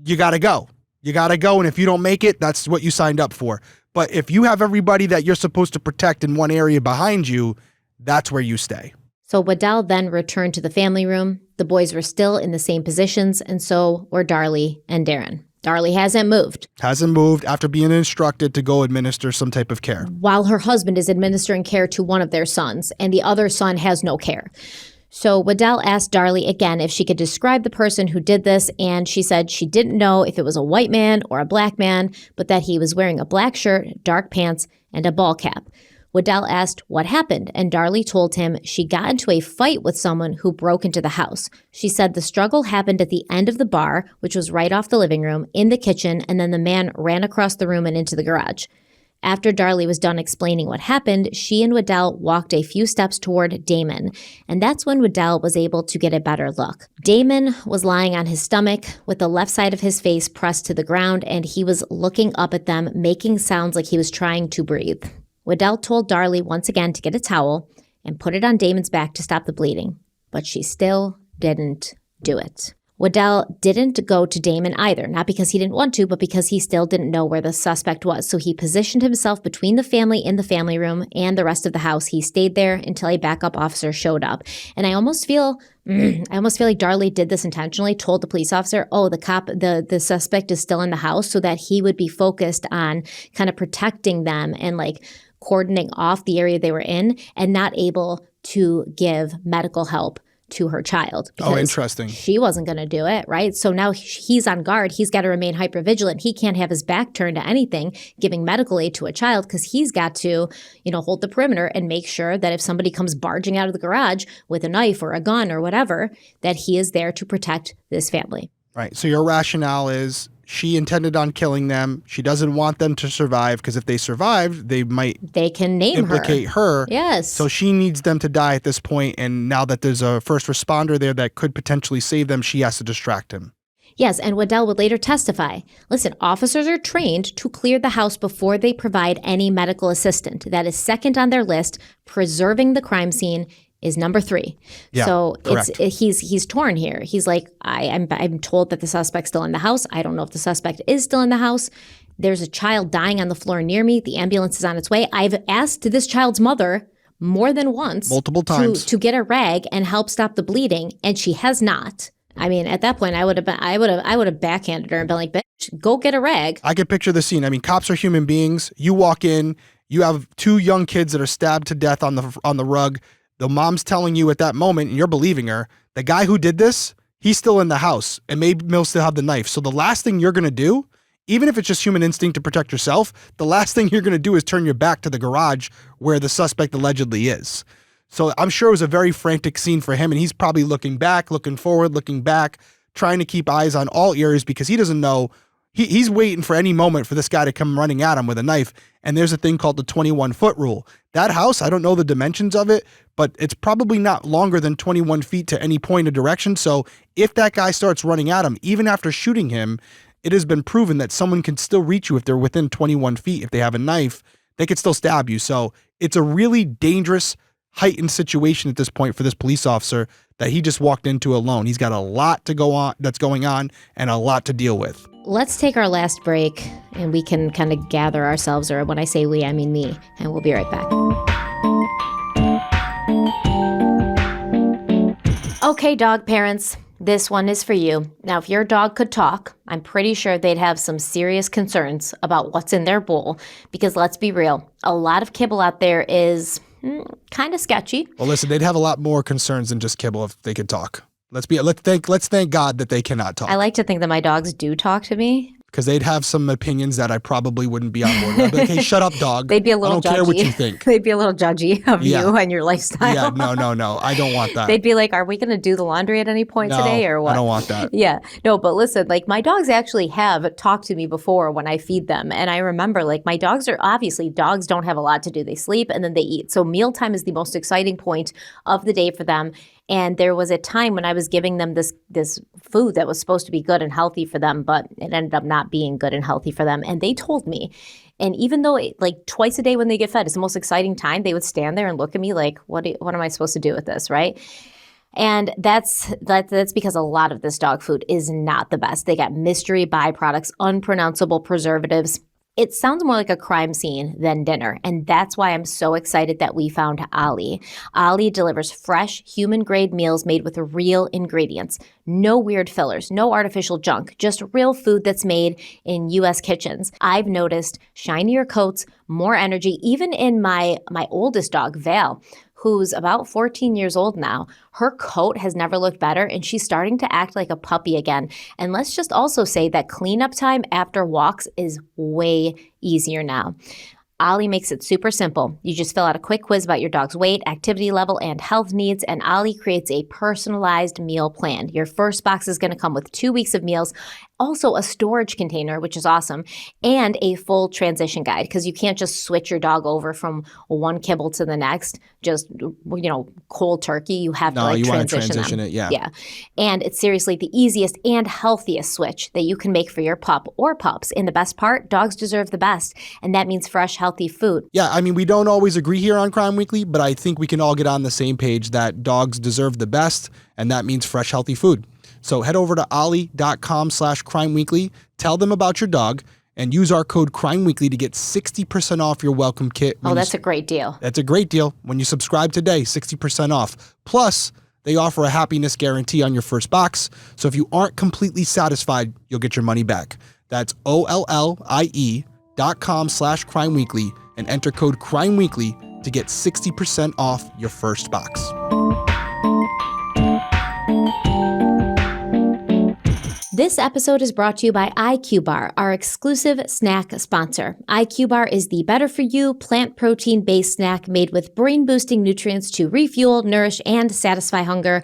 You got to go. You got to go. And if you don't make it, that's what you signed up for. But if you have everybody that you're supposed to protect in one area behind you, that's where you stay. So Waddell then returned to the family room. The boys were still in the same positions, and so were Darlie and Darren. Darlie hasn't moved. Hasn't moved after being instructed to go administer some type of care. While her husband is administering care to one of their sons, and the other son has no care. So Waddell asked Darlie again if she could describe the person who did this, and she said she didn't know if it was a white man or a black man, but that he was wearing a black shirt, dark pants, and a ball cap. Waddell asked what happened, and Darlie told him she got into a fight with someone who broke into the house. She said the struggle happened at the end of the bar, which was right off the living room, in the kitchen, and then the man ran across the room and into the garage. After Darlie was done explaining what happened, she and Waddell walked a few steps toward Damon, and that's when Waddell was able to get a better look. Damon was lying on his stomach with the left side of his face pressed to the ground, and he was looking up at them, making sounds like he was trying to breathe. Waddell told Darlie once again to get a towel and put it on Damon's back to stop the bleeding, but she still didn't do it. Waddell didn't go to Damon either, not because he didn't want to, but because he still didn't know where the suspect was. So he positioned himself between the family in the family room and the rest of the house. He stayed there until a backup officer showed up. And I almost feel like Darlie did this intentionally, told the police officer, the suspect is still in the house, so that he would be focused on kind of protecting them and like cordoning off the area they were in and not able to give medical help to her child. Oh, interesting. She wasn't going to do it, right? So now he's on guard. He's got to remain hypervigilant. He can't have his back turned to anything, giving medical aid to a child, because he's got to, hold the perimeter and make sure that if somebody comes barging out of the garage with a knife or a gun or whatever, that he is there to protect this family. Right. So your rationale is she intended on killing them. She doesn't want them to survive, because if they survive, they can implicate her. Yes. So she needs them to die at this point, and now that there's a first responder there that could potentially save them, she has to distract him. Yes, and Waddell would later testify. Listen, officers are trained to clear the house before they provide any medical assistance. That is second on their list. Preserving the crime scene is number 3. Yeah, so correct. He's torn here. He's like, I'm told that the suspect's still in the house. I don't know if the suspect is still in the house. There's a child dying on the floor near me. The ambulance is on its way. I've asked this child's mother more than once, multiple times, to get a rag and help stop the bleeding, and she has not. I mean, at that point, I would have backhanded her and been like, "Bitch, go get a rag." I could picture the scene. I mean, cops are human beings. You walk in, you have 2 young kids that are stabbed to death on the rug. The mom's telling you at that moment, and you're believing her, the guy who did this, he's still in the house, and maybe he'll still have the knife. So the last thing you're going to do, even if it's just human instinct to protect yourself, the last thing you're going to do is turn your back to the garage where the suspect allegedly is. So I'm sure it was a very frantic scene for him, and he's probably looking back, looking forward, looking back, trying to keep eyes on all areas, because he doesn't know. He's waiting for any moment for this guy to come running at him with a knife. And there's a thing called the 21-foot rule. That house, I don't know the dimensions of it, but it's probably not longer than 21 feet to any point of direction. So if that guy starts running at him, even after shooting him, it has been proven that someone can still reach you if they're within 21 feet. If they have a knife, they could still stab you. So it's a really dangerous, heightened situation at this point for this police officer that he just walked into alone. He's got a lot to go on that's going on and a lot to deal with. Let's take our last break and we can kind of gather ourselves, or when I say we, I mean me, and we'll be right back. Okay, dog parents, this one is for you. Now, if your dog could talk, I'm pretty sure they'd have some serious concerns about what's in their bowl, because let's be real, a lot of kibble out there is kind of sketchy. Well, listen, they'd have a lot more concerns than just kibble if they could talk. Let's thank God that they cannot talk. I like to think that my dogs do talk to me. Because they'd have some opinions that I probably wouldn't be on board with. I'd be like, hey, shut up, dog. They'd be a little I don't judgy. care what you think. They'd be a little judgy of you and your lifestyle. Yeah, no. I don't want that. They'd be like, are we going to do the laundry at any point today or what? I don't want that. Yeah. No, but listen, like my dogs actually have talked to me before when I feed them. And I remember like my dogs don't have a lot to do. They sleep and then they eat. So mealtime is the most exciting point of the day for them. And there was a time when I was giving them this food that was supposed to be good and healthy for them, but it ended up not being good and healthy for them. And they told me, and even though like twice a day when they get fed is the most exciting time, they would stand there and look at me like, what am I supposed to do with this, right? And that's because a lot of this dog food is not the best. They got mystery byproducts, unpronounceable preservatives. It sounds more like a crime scene than dinner, and that's why I'm so excited that we found Ollie. Ollie delivers fresh, human-grade meals made with real ingredients. No weird fillers, no artificial junk, just real food that's made in U.S. kitchens. I've noticed shinier coats, more energy, even in my oldest dog, Val, who's about 14 years old now. Her coat has never looked better, and she's starting to act like a puppy again. And let's just also say that cleanup time after walks is way easier now. Ollie makes it super simple. You just fill out a quick quiz about your dog's weight, activity level, and health needs, and Ollie creates a personalized meal plan. Your first box is going to come with 2 weeks of meals, also a storage container, which is awesome, and a full transition guide, because you can't just switch your dog over from one kibble to the next, just, cold turkey. You have to transition them. it, yeah. Yeah. And it's seriously the easiest and healthiest switch that you can make for your pup or pups. And the best part, dogs deserve the best, and that means fresh, healthy food. Yeah, I mean, we don't always agree here on Crime Weekly, but I think we can all get on the same page that dogs deserve the best, and that means fresh, healthy food. So head over to ollie.com/crimeweekly, tell them about your dog, and use our code CRIMEWEEKLY to get 60% off your welcome kit. Oh, that's a great deal. That's a great deal. When you subscribe today, 60% off. Plus, they offer a happiness guarantee on your first box. So if you aren't completely satisfied, you'll get your money back. That's ollie.com/crimeweekly and enter code CRIMEWEEKLY to get 60% off your first box. This episode is brought to you by IQ Bar, our exclusive snack sponsor. IQ Bar is the better-for-you, plant protein-based snack made with brain-boosting nutrients to refuel, nourish, and satisfy hunger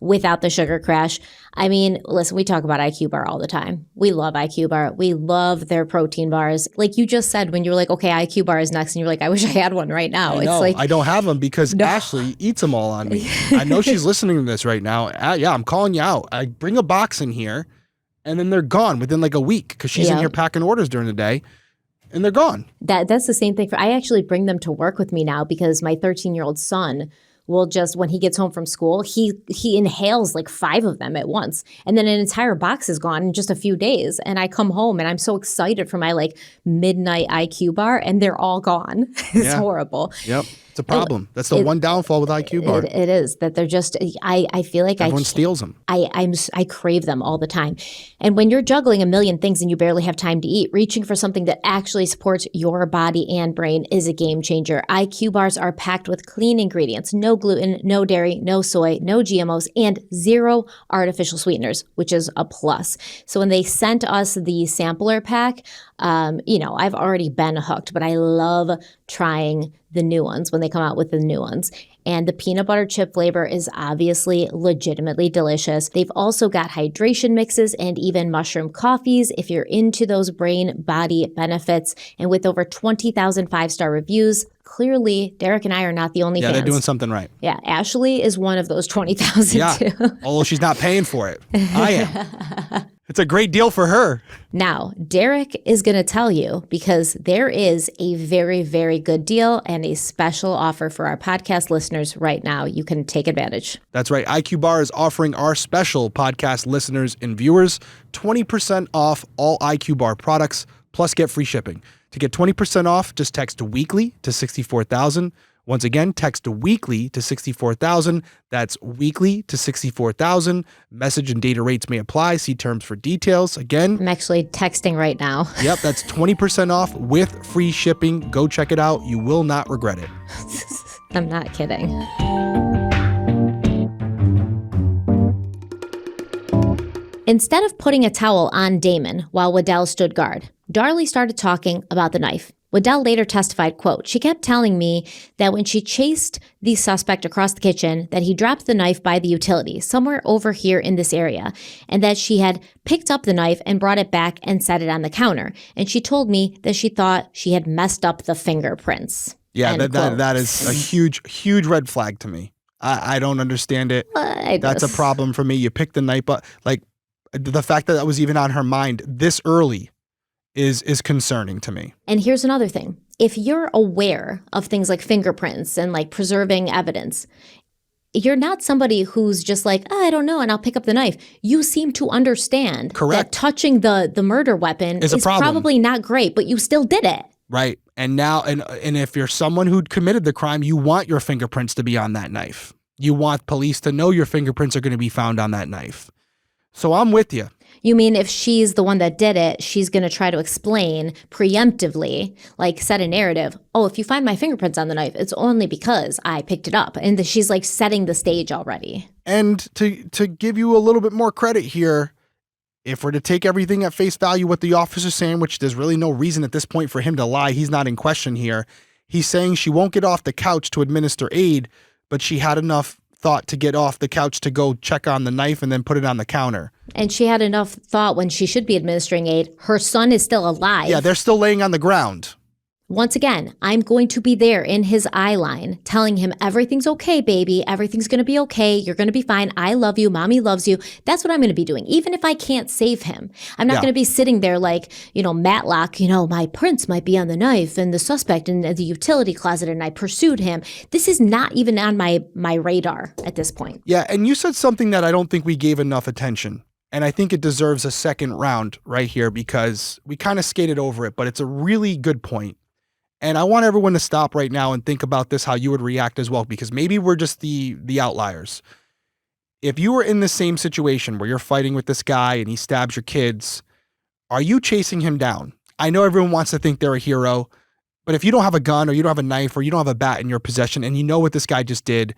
without the sugar crash. I mean, listen, we talk about IQ Bar all the time. We love IQ Bar. We love their protein bars. Like you just said when you were like, okay, IQ Bar is next, and you're like, I wish I had one right now. I know. It's like, I don't have them because Ashley eats them all on me. I know she's listening to this right now. Yeah, I'm calling you out. I bring a box in here, and then they're gone within like a week because she's in here packing orders during the day, and they're gone. That's the same thing. I actually bring them to work with me now because my 13-year-old son will just, when he gets home from school, he inhales like 5 of them at once. And then an entire box is gone in just a few days. And I come home and I'm so excited for my like midnight IQ Bar, and they're all gone. It's horrible. Yep. It's a problem. That's the one downfall with IQ Bar. It is that they're just, I feel like everyone steals them. I crave them all the time. And when you're juggling a million things and you barely have time to eat, reaching for something that actually supports your body and brain is a game changer. IQ Bars are packed with clean ingredients, no gluten, no dairy, no soy, no GMOs, and 0 artificial sweeteners, which is a plus. So when they sent us the sampler pack, I've already been hooked, but I love trying the new ones when they come out with the new ones. And the peanut butter chip flavor is obviously legitimately delicious. They've also got hydration mixes and even mushroom coffees if you're into those brain-body benefits. And with over 20,000 5-star reviews, clearly Derek and I are not the only fans. Yeah, they're doing something right. Yeah, Ashley is one of those 20,000 too. Although she's not paying for it. I am. It's a great deal for her. Now, Derek is going to tell you because there is a very, very good deal and a special offer for our podcast listeners right now. You can take advantage. That's right. IQ Bar is offering our special podcast listeners and viewers 20% off all IQ Bar products, plus get free shipping. To get 20% off, just text weekly to 64,000. Once again, text weekly to 64,000. That's weekly to 64,000. Message and data rates may apply. See terms for details. Again, I'm actually texting right now. Yep, that's 20% off with free shipping. Go check it out. You will not regret it. I'm not kidding. Instead of putting a towel on Damon while Waddell stood guard, Darlie started talking about the knife. Waddell later testified, quote, "She kept telling me that when she chased the suspect across the kitchen, that he dropped the knife by the utility, somewhere over here in this area, and that she had picked up the knife and brought it back and set it on the counter. And she told me that she thought she had messed up the fingerprints." Yeah, that is a huge red flag to me. I don't understand it. That's a problem for me. You pick the knife up. Like, the fact that was even on her mind this early is concerning to me. And here's another thing. If you're aware of things like fingerprints and like preserving evidence, you're not somebody who's just like, oh, I don't know, and I'll pick up the knife. You seem to understand that touching the murder weapon is probably not great, but you still did it. Right. And now, and if you're someone who'd committed the crime, you want your fingerprints to be on that knife. You want police to know your fingerprints are going to be found on that knife. So I'm with you. You mean if she's the one that did it, she's going to try to explain preemptively, like set a narrative. Oh, if you find my fingerprints on the knife, it's only because I picked it up. And she's like setting the stage already. And to give you a little bit more credit here, if we're to take everything at face value, what the officer's saying, which there's really no reason at this point for him to lie. He's not in question here. He's saying she won't get off the couch to administer aid, but she had enough thought to get off the couch to go check on the knife and then put it on the counter. And she had enough thought when she should be administering aid. Her son is still alive. Yeah, they're still laying on the ground. Once again, I'm going to be there in his eye line telling him everything's okay, baby. Everything's going to be okay. You're going to be fine. I love you. Mommy loves you. That's what I'm going to be doing. Even if I can't save him, I'm not going to be sitting there like, Matlock, my prints might be on the knife and the suspect in the utility closet and I pursued him. This is not even on my radar at this point. Yeah. And you said something that I don't think we gave enough attention. And I think it deserves a second round right here because we kind of skated over it, but it's a really good point. And I want everyone to stop right now and think about this, how you would react as well, because maybe we're just the outliers. If you were in the same situation where you're fighting with this guy and he stabs your kids, are you chasing him down? I know everyone wants to think they're a hero, but if you don't have a gun or you don't have a knife or you don't have a bat in your possession and you know what this guy just did,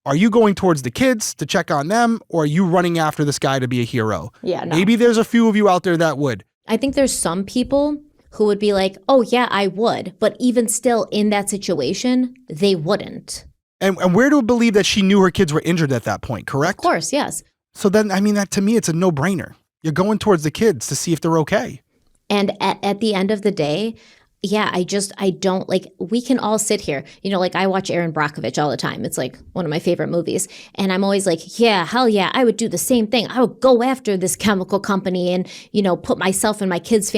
are you going towards the kids to check on them or are you running after this guy to be a hero? Yeah, no. Maybe there's a few of you out there that would. I think there's some people who would be like, oh, yeah, I would. But even still in that situation, they wouldn't. And where do we believe that she knew her kids were injured at that point, correct? Of course, yes. So then, that to me, it's a no-brainer. You're going towards the kids to see if they're okay. And at the end of the day, yeah, I don't we can all sit here, I watch Erin Brockovich all the time. It's like one of my favorite movies. And I'm always like, yeah, hell yeah, I would do the same thing. I would go after this chemical company and, put myself and my kids'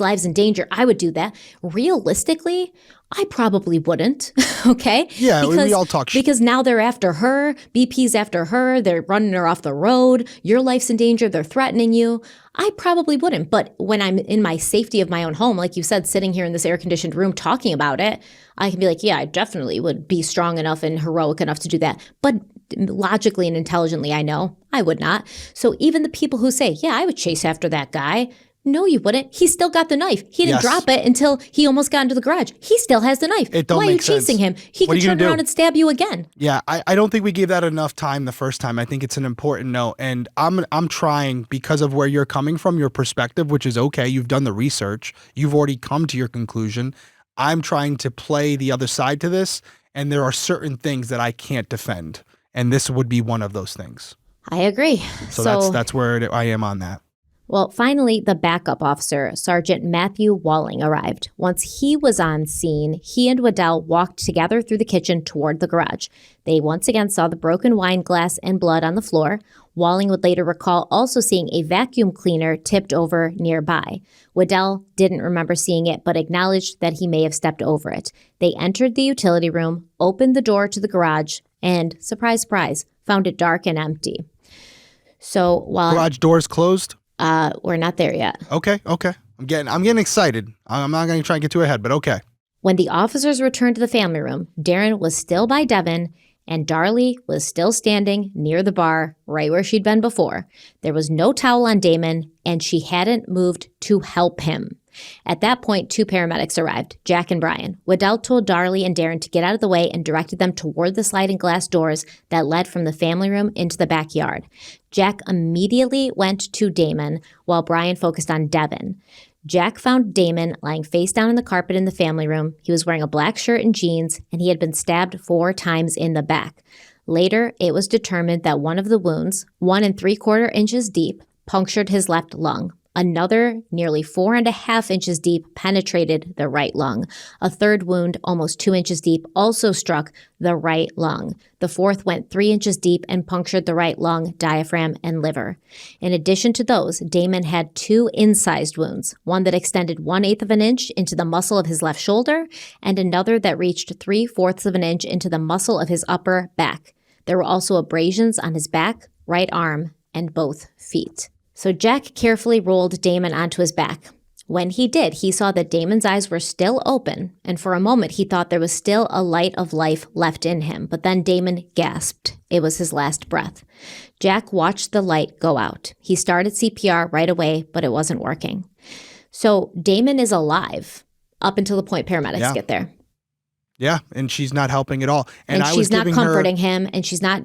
lives in danger. I would do that. Realistically, I probably wouldn't. Okay. Yeah. We all talk shit. Because now they're after her. BP's after her. They're running her off the road. Your life's in danger. They're threatening you. I probably wouldn't. But when I'm in my safety of my own home, like you said, sitting here in this air conditioned room talking about it, I can be like, yeah, I definitely would be strong enough and heroic enough to do that. But logically and intelligently, I know I would not. So even the people who say, yeah, I would chase after that guy. No, you wouldn't. He still got the knife. He didn't drop it until he almost got into the garage. He still has the knife. Why are you chasing him? He could turn around and stab you again. Yeah, I don't think we gave that enough time the first time. I think it's an important note. And I'm trying, because of where you're coming from, your perspective, which is okay. You've done the research. You've already come to your conclusion. I'm trying to play the other side to this. And there are certain things that I can't defend. And this would be one of those things. I agree. So that's where I am on that. Well, finally, the backup officer, Sergeant Matthew Walling, arrived. Once he was on scene, he and Waddell walked together through the kitchen toward the garage. They once again saw the broken wine glass and blood on the floor. Walling would later recall also seeing a vacuum cleaner tipped over nearby. Waddell didn't remember seeing it, but acknowledged that he may have stepped over it. They entered the utility room, opened the door to the garage, and, surprise, surprise, found it dark and empty. So while Garage doors closed? We're not there yet. Okay. I'm getting excited. I'm not going to try and get too ahead, but okay. When the officers returned to the family room, Darren was still by Devon, and Darlie was still standing near the bar, right where she'd been before. There was no towel on Damon, and she hadn't moved to help him. At that point, 2 paramedics arrived, Jack and Brian. Waddell told Darlie and Darren to get out of the way and directed them toward the sliding glass doors that led from the family room into the backyard. Jack immediately went to Damon, while Brian focused on Devon. Jack found Damon lying face down in the carpet in the family room. He was wearing a black shirt and jeans, and he had been stabbed 4 times in the back. Later, it was determined that one of the wounds, 1 3/4 inches deep, punctured his left lung. Another, nearly 4.5 inches deep, penetrated the right lung. A third wound, almost 2 inches deep, also struck the right lung. The fourth went 3 inches deep and punctured the right lung, diaphragm, and liver. In addition to those, Damon had 2 incised wounds, one that extended 1/8 of an inch into the muscle of his left shoulder, and another that reached 3/4 of an inch into the muscle of his upper back. There were also abrasions on his back, right arm, and both feet. So Jack carefully rolled Damon onto his back. When he did, he saw that Damon's eyes were still open, and for a moment he thought there was still a light of life left in him, but then Damon gasped. It was his last breath. Jack watched the light go out. He started CPR right away, but it wasn't working. So Damon is alive up until the point paramedics get there. Yeah, and she's not helping at all. And she's not comforting him, and she's not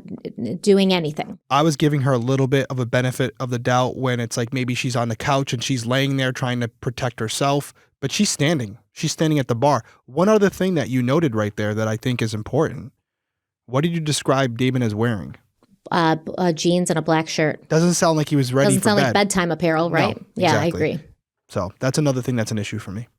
doing anything. I was giving her a little bit of a benefit of the doubt when it's like maybe she's on the couch and she's laying there trying to protect herself, but she's standing. She's standing at the bar. One other thing that you noted right there that I think is important. What did you describe Damon as wearing? Jeans and a black shirt. Doesn't sound like he was ready for bed. Doesn't sound like bedtime apparel, right? No, yeah, exactly. I agree. So that's another thing that's an issue for me.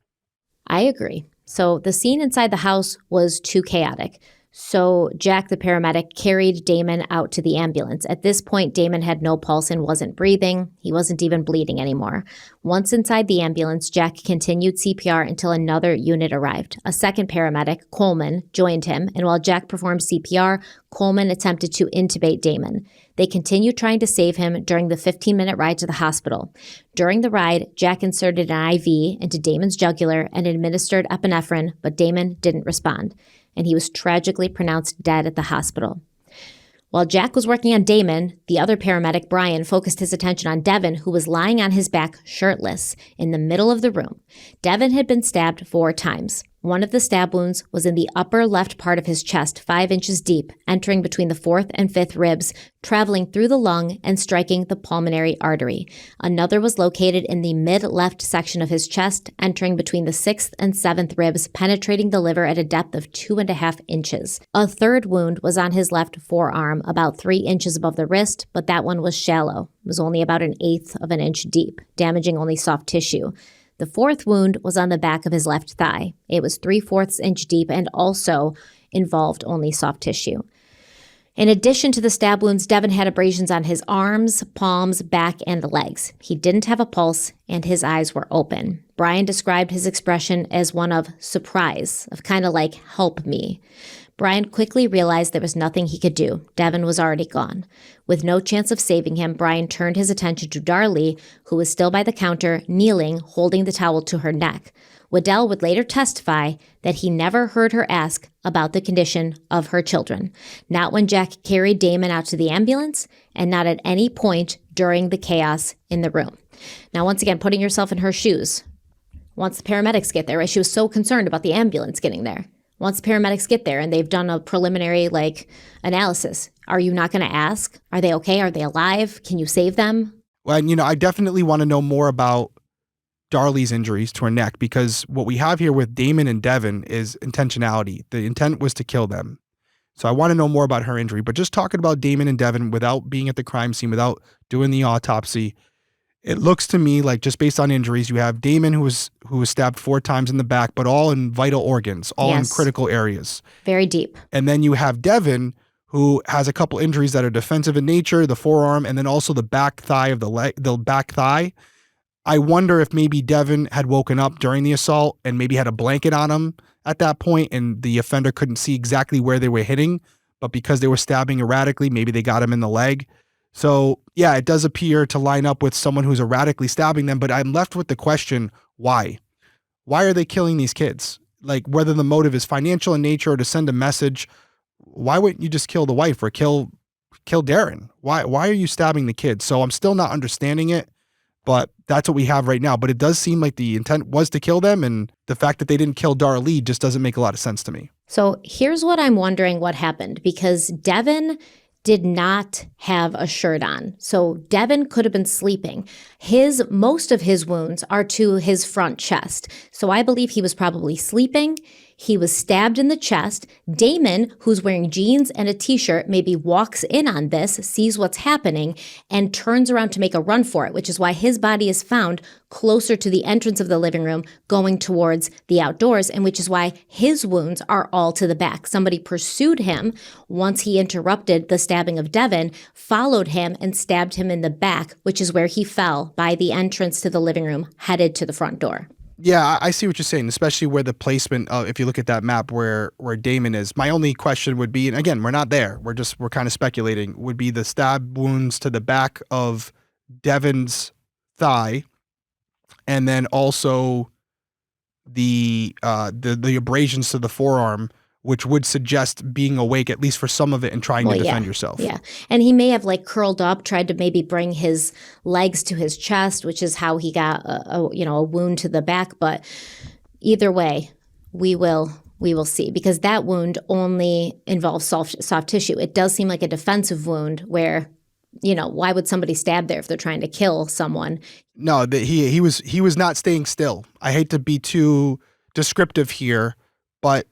I agree. So the scene inside the house was too chaotic. So Jack, the paramedic, carried Damon out to the ambulance. At this point, Damon had no pulse and wasn't breathing. He wasn't even bleeding anymore. Once inside the ambulance, Jack continued CPR until another unit arrived. A second paramedic, Coleman, joined him, and while Jack performed CPR, Coleman attempted to intubate Damon. They continued trying to save him during the 15-minute ride to the hospital. During the ride, Jack inserted an IV into Damon's jugular and administered epinephrine, but Damon didn't respond, and he was tragically pronounced dead at the hospital. While Jack was working on Damon, the other paramedic, Brian, focused his attention on Devon, who was lying on his back shirtless in the middle of the room. Devon had been stabbed 4 times. One of the stab wounds was in the upper left part of his chest, 5 inches deep, entering between the 4th and 5th ribs, traveling through the lung and striking the pulmonary artery. Another was located in the mid-left section of his chest, entering between the 6th and 7th ribs, penetrating the liver at a depth of 2.5 inches. A third wound was on his left forearm, about 3 inches above the wrist, but that one was shallow. It was only about 1/8 of an inch deep, damaging only soft tissue. The 4th wound was on the back of his left thigh. It was 3/4 inch deep and also involved only soft tissue. In addition to the stab wounds, Devon had abrasions on his arms, palms, back, and legs. He didn't have a pulse, and his eyes were open. Brian described his expression as one of surprise, of kind of like, help me. Brian quickly realized there was nothing he could do. Devon was already gone. With no chance of saving him, Brian turned his attention to Darlie, who was still by the counter, kneeling, holding the towel to her neck. Waddell would later testify that he never heard her ask about the condition of her children, not when Jack carried Damon out to the ambulance, and not at any point during the chaos in the room. Now, once again, putting yourself in her shoes. Once the paramedics get there, right? She was so concerned about the ambulance getting there. Once the paramedics get there and they've done a preliminary analysis, are you not going to ask? Are they okay? Are they alive? Can you save them? Well, I definitely want to know more about Darlie's injuries to her neck, because what we have here with Damon and Devon is intentionality. The intent was to kill them. So I want to know more about her injury. But just talking about Damon and Devon without being at the crime scene, without doing the autopsy, It looks to me like, just based on injuries, you have Damon who was stabbed 4 times in the back, but all in vital organs, all in critical areas. Very deep. And then you have Devon, who has a couple injuries that are defensive in nature, the forearm, and then also the back thigh of the back thigh. I wonder if maybe Devon had woken up during the assault and maybe had a blanket on him at that point, and the offender couldn't see exactly where they were hitting, but because they were stabbing erratically, maybe they got him in the leg. So yeah, it does appear to line up with someone who's erratically stabbing them, but I'm left with the question, why? Why are they killing these kids? Like, whether the motive is financial in nature or to send a message, why wouldn't you just kill the wife or kill Darren? Why are you stabbing the kids? So I'm still not understanding it, but that's what we have right now. But it does seem like the intent was to kill them, and the fact that they didn't kill Darlie just doesn't make a lot of sense to me. So here's what I'm wondering what happened, because Devon did not have a shirt on. So Devon could have been sleeping. Most of his wounds are to his front chest. So I believe he was probably sleeping. He was stabbed in the chest. Damon, who's wearing jeans and a t-shirt, maybe walks in on this, sees what's happening, and turns around to make a run for it, which is why his body is found closer to the entrance of the living room, going towards the outdoors, and which is why his wounds are all to the back. Somebody pursued him once he interrupted the stabbing of Devon, followed him and stabbed him in the back, which is where he fell by the entrance to the living room, headed to the front door. Yeah, I see what you're saying, especially where the placement of, if you look at that map where Damon is. My only question would be, and again, we're not there, we're kind of speculating, would be the stab wounds to the back of Devon's thigh, and then also the abrasions to the forearm, which would suggest being awake at least for some of it and trying to defend yourself. Yeah. And he may have like curled up, tried to maybe bring his legs to his chest, which is how he got a wound to the back. But either way, we will see, because that wound only involves soft tissue. It does seem like a defensive wound where, why would somebody stab there if they're trying to kill someone? No, he was not staying still. I hate to be too descriptive here, but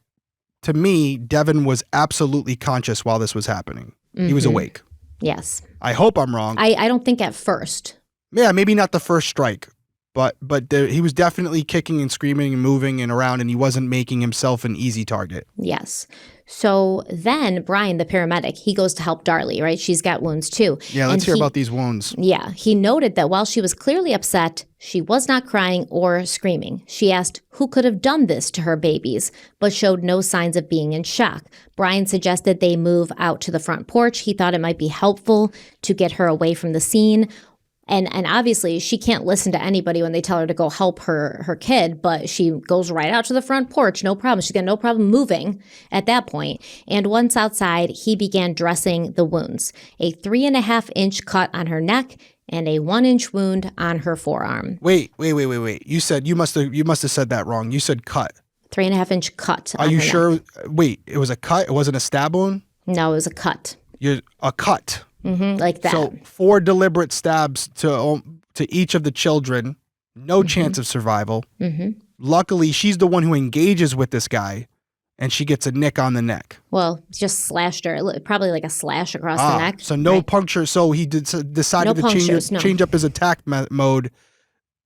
to me, Devon was absolutely conscious while this was happening. Mm-hmm. He was awake. Yes. I hope I'm wrong. I don't think at first. Yeah, maybe not the first strike, but he was definitely kicking and screaming and moving and around, and he wasn't making himself an easy target. Yes. So then Brian, the paramedic, he goes to help Darlie, right? She's got wounds too. Yeah, let's hear about these wounds. Yeah. He noted that while she was clearly upset, she was not crying or screaming. She asked who could have done this to her babies, but showed no signs of being in shock. Brian suggested they move out to the front porch. He thought it might be helpful to get her away from the scene. And obviously, she can't listen to anybody when they tell her to go help her kid, but she goes right out to the front porch, no problem. She's got no problem moving at that point. And once outside, he began dressing the wounds. A 3.5-inch cut on her neck and a 1-inch wound on her forearm. Wait. You must have said that wrong. You said cut. 3.5-inch cut. Are you sure? Wait, it was a cut? It wasn't a stab wound? No, it was a cut. A cut. Mm-hmm, like that. So 4 deliberate stabs to each of the children, no chance of survival. Mm-hmm. Luckily, she's the one who engages with this guy, and she gets a nick on the neck. Well, just slashed her, probably like a slash across the neck. So no puncture. So he decided to change up his attack mode.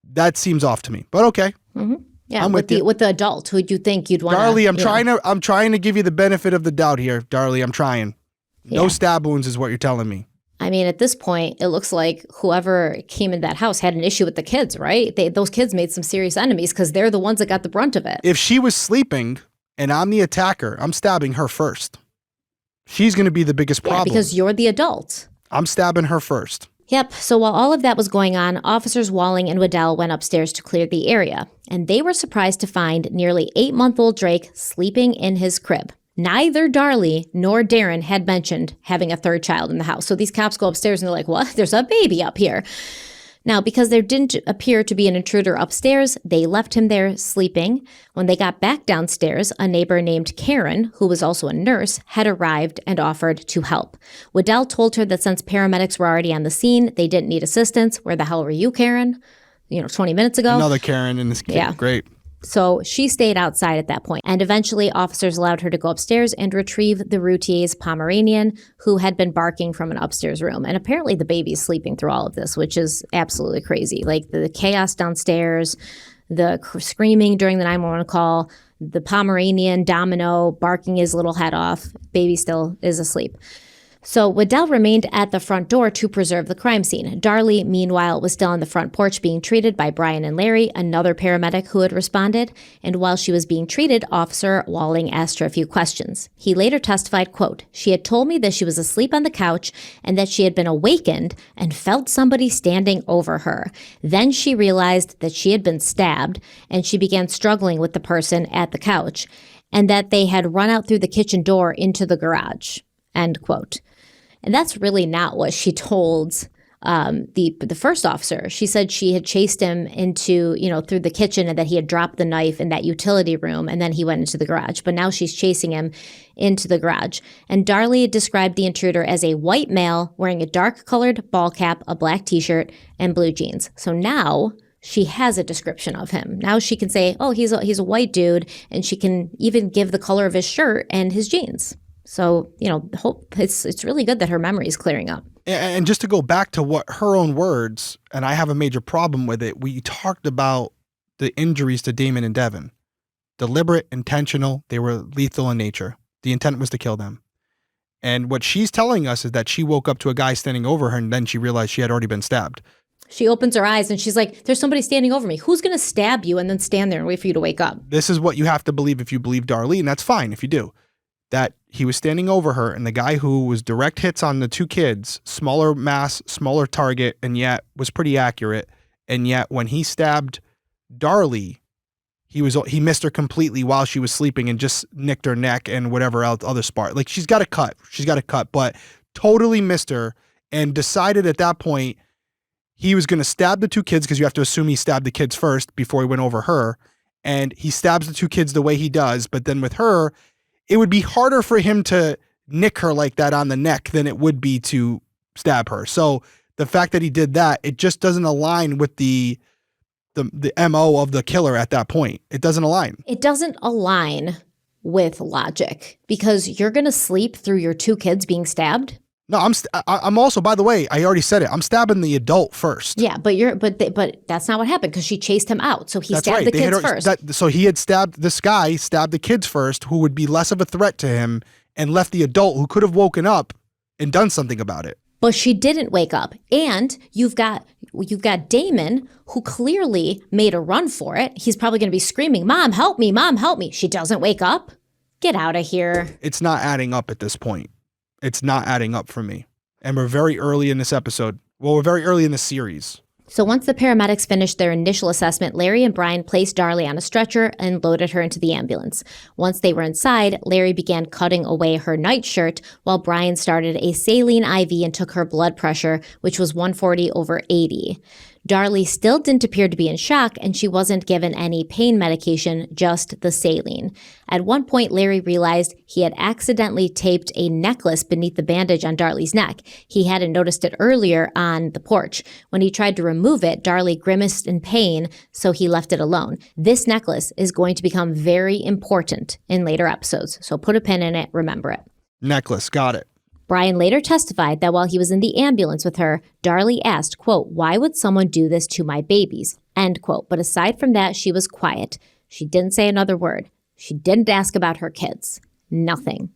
That seems off to me, but okay. Mm-hmm. Yeah, I'm with the adult, who you think you'd want. Darlie, I'm trying to give you the benefit of the doubt here, Darlie. I'm trying. No stab wounds is what you're telling me. I mean, at this point, it looks like whoever came in that house had an issue with the kids, right? Those kids made some serious enemies because they're the ones that got the brunt of it. If she was sleeping and I'm the attacker, I'm stabbing her first. She's going to be the biggest problem. Yeah, because you're the adult. I'm stabbing her first. Yep. So while all of that was going on, Officers Walling and Waddell went upstairs to clear the area, and they were surprised to find nearly 8-month-old Drake sleeping in his crib. Neither Darlie nor Darren had mentioned having a third child in the house. So these cops go upstairs and they're like, what? There's a baby up here. Now, because there didn't appear to be an intruder upstairs, they left him there sleeping. When they got back downstairs, a neighbor named Karen, who was also a nurse, had arrived and offered to help. Waddell told her that since paramedics were already on the scene, they didn't need assistance. Where the hell were you, Karen? 20 minutes ago? Another Karen in this case. Yeah. Great. So she stayed outside at that point, and eventually officers allowed her to go upstairs and retrieve the Routier's Pomeranian, who had been barking from an upstairs room. And apparently the baby's sleeping through all of this, which is absolutely crazy. Like the chaos downstairs, the screaming during the 911 call, the Pomeranian, Domino, barking his little head off. Baby still is asleep. So Waddell remained at the front door to preserve the crime scene. Darlie, meanwhile, was still on the front porch being treated by Brian and Larry, another paramedic who had responded. And while she was being treated, Officer Walling asked her a few questions. He later testified, quote, "She had told me that she was asleep on the couch and that she had been awakened and felt somebody standing over her. Then she realized that she had been stabbed and she began struggling with the person at the couch and that they had run out through the kitchen door into the garage," end quote. And that's really not what she told the first officer. She said she had chased him into, through the kitchen and that he had dropped the knife in that utility room and then he went into the garage. But now she's chasing him into the garage. And Darlie described the intruder as a white male wearing a dark colored ball cap, a black t-shirt, and blue jeans. So now she has a description of him. Now she can say, oh, he's a white dude, and she can even give the color of his shirt and his jeans. So, it's really good that her memory is clearing up. And just to go back to what her own words, and I have a major problem with it, we talked about the injuries to Damon and Devon. Deliberate, intentional, they were lethal in nature. The intent was to kill them. And what she's telling us is that she woke up to a guy standing over her and then she realized she had already been stabbed. She opens her eyes and she's like, there's somebody standing over me. Who's going to stab you and then stand there and wait for you to wake up? This is what you have to believe if you believe Darlie, and that's fine if you do. That he was standing over her and the guy who was direct hits on the two kids, smaller mass, smaller target, and yet was pretty accurate. And yet when he stabbed Darlie, he missed her completely while she was sleeping and just nicked her neck and whatever else, other spot. Like she's got a cut, but totally missed her and decided at that point he was going to stab the two kids, because you have to assume he stabbed the kids first before he went over her. And he stabs the two kids the way he does. But then with her, it would be harder for him to nick her like that on the neck than it would be to stab her. So the fact that he did that, it just doesn't align with the MO of the killer at that point. It doesn't align. It doesn't align with logic, because you're going to sleep through your two kids being stabbed. No, I'm also, by the way, I already said it. I'm stabbing the adult first. Yeah, but that's not what happened, because she chased him out. So he stabbed the kids first. So he had stabbed the kids first, who would be less of a threat to him, and left the adult who could have woken up and done something about it. But she didn't wake up. And you've got Damon, who clearly made a run for it. He's probably going to be screaming, "Mom, help me, Mom, help me." She doesn't wake up. Get out of here. It's not adding up at this point. It's not adding up for me. And we're very early in this episode. Well, we're very early in the series. So once the paramedics finished their initial assessment, Larry and Brian placed Darlie on a stretcher and loaded her into the ambulance. Once they were inside, Larry began cutting away her nightshirt while Brian started a saline IV and took her blood pressure, which was 140/80. Darlie still didn't appear to be in shock, and she wasn't given any pain medication, just the saline. At one point, Larry realized he had accidentally taped a necklace beneath the bandage on Darlie's neck. He hadn't noticed it earlier on the porch. When he tried to remove it, Darlie grimaced in pain, so he left it alone. This necklace is going to become very important in later episodes, so put a pin in it, remember it. Necklace, got it. Brian later testified that while he was in the ambulance with her, Darlie asked, quote, "Why would someone do this to my babies?" End quote. But aside from that, she was quiet. She didn't say another word. She didn't ask about her kids. Nothing.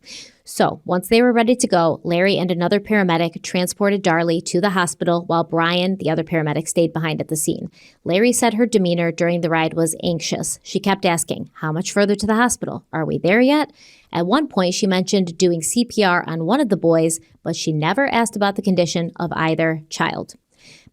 So once they were ready to go, Larry and another paramedic transported Darlie to the hospital while Brian, the other paramedic, stayed behind at the scene. Larry said her demeanor during the ride was anxious. She kept asking, "How much further to the hospital? Are we there yet?" At one point, she mentioned doing CPR on one of the boys, but she never asked about the condition of either child.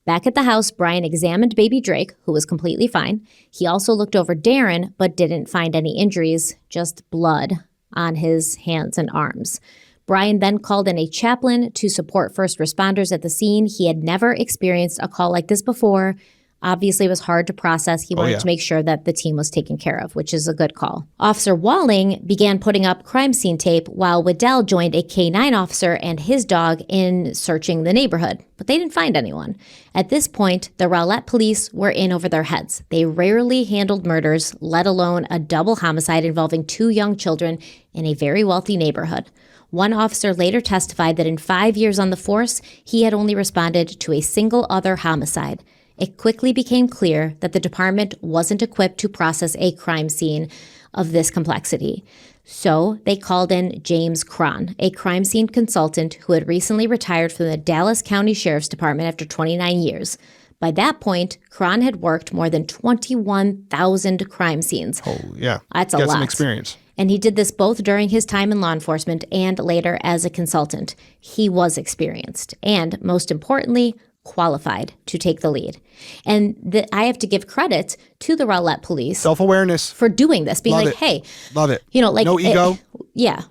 Back at the house, Brian examined baby Drake, who was completely fine. He also looked over Darren, but didn't find any injuries, just blood on his hands and arms. Brian then called in a chaplain to support first responders at the scene. He had never experienced a call like this before. Obviously, it was hard to process. He wanted to make sure that the team was taken care of, which is a good call. Officer Walling began putting up crime scene tape while Waddell joined a K-9 officer and his dog in searching the neighborhood, but they didn't find anyone. At this point, the Rowlett police were in over their heads. They rarely handled murders, let alone a double homicide involving 2 young children in a very wealthy neighborhood. One officer later testified that in 5 years on the force, he had only responded to a single other homicide. It quickly became clear that the department wasn't equipped to process a crime scene of this complexity. So they called in James Cron, a crime scene consultant who had recently retired from the Dallas County Sheriff's Department after 29 years. By that point, Cron had worked more than 21,000 crime scenes. Oh, yeah. That's a lot. Got some experience. And he did this both during his time in law enforcement and later as a consultant. He was experienced and, most importantly, qualified to take the lead. And I have to give credit to the Rowlett police. Self-awareness. For doing this, being Love like, it. hey. Love it. You know, like. No ego.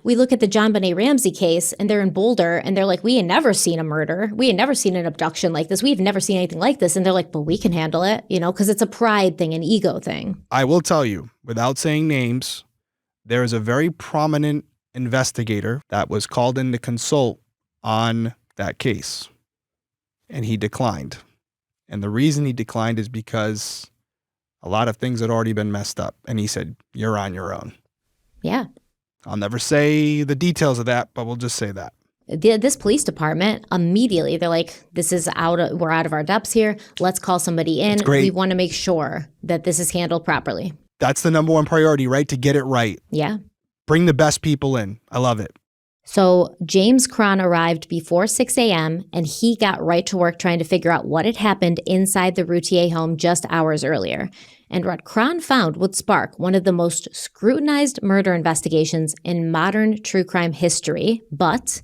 We look at the John Benet Ramsey case and they're in Boulder and they're like, we had never seen a murder. We had never seen an abduction like this. We've never seen anything like this. And they're like, but we can handle it, you know, because it's a pride thing, an ego thing. I will tell you, without saying names, there is a very prominent investigator that was called in to consult on that case. And he declined. And the reason he declined is because a lot of things had already been messed up. And he said, you're on your own. Yeah. I'll never say the details of that, but we'll just say that. This police department, immediately, they're like, we're out of our depths here. Let's call somebody in. We want to make sure that this is handled properly. That's the number one priority, right? To get it right. Yeah. Bring the best people in. I love it. So James Cron arrived before 6 a.m. and he got right to work trying to figure out what had happened inside the Routier home just hours earlier. And what Cron found would spark one of the most scrutinized murder investigations in modern true crime history. But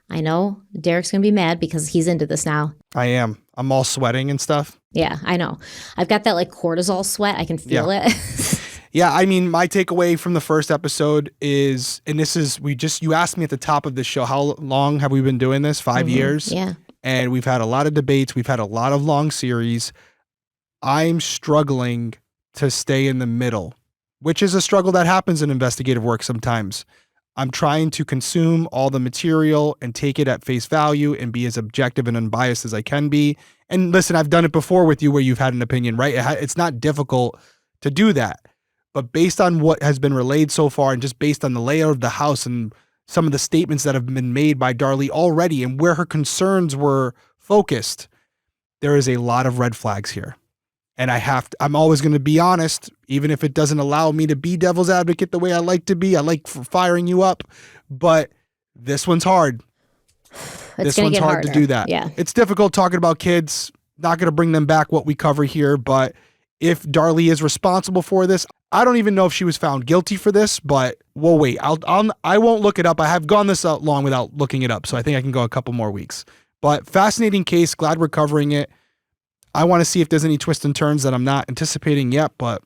I know Derek's going to be mad because he's into this now. I am. I'm all sweating and stuff. Yeah, I know. I've got that like cortisol sweat. I can feel it. Yeah, I mean, my takeaway from the first episode is, and this is, you asked me at the top of the show, how long have we been doing this? 5 years? Yeah. And we've had a lot of debates. We've had a lot of long series. I'm struggling to stay in the middle, which is a struggle that happens in investigative work sometimes. I'm trying to consume all the material and take it at face value and be as objective and unbiased as I can be. And listen, I've done it before with you where you've had an opinion, right? It's not difficult to do that. But based on what has been relayed so far and just based on the layout of the house and some of the statements that have been made by Darlie already and where her concerns were focused, there is a lot of red flags here. And I'm always going to be honest, even if it doesn't allow me to be devil's advocate the way I like to be. I like firing you up, but this one's hard. This one's hard to do that. Yeah. It's difficult talking about kids. Not going to bring them back what we cover here, but if Darlie is responsible for this, I don't even know if she was found guilty for this, but we'll wait. I won't look it up. I have gone this out long without looking it up, so I think I can go a couple more weeks. But fascinating case. Glad we're covering it. I want to see if there's any twists and turns that I'm not anticipating yet, but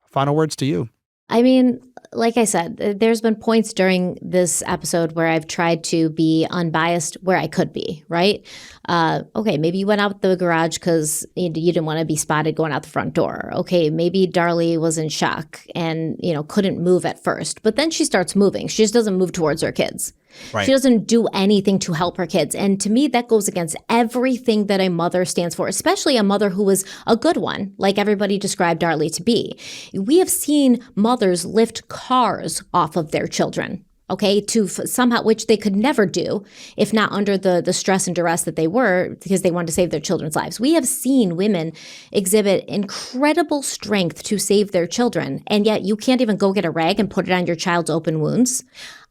final words to you. I mean, like I said, there's been points during this episode where I've tried to be unbiased where I could be, right? Okay, maybe you went out the garage because you didn't want to be spotted going out the front door. Okay, maybe Darlie was in shock and, couldn't move at first. But then she starts moving. She just doesn't move towards her kids. Right. She doesn't do anything to help her kids. And to me, that goes against everything that a mother stands for, especially a mother who was a good one, like everybody described Darlie to be. We have seen mothers lift cars off of their children, okay, to somehow, which they could never do if not under the stress and duress that they were because they wanted to save their children's lives. We have seen women exhibit incredible strength to save their children, and yet you can't even go get a rag and put it on your child's open wounds.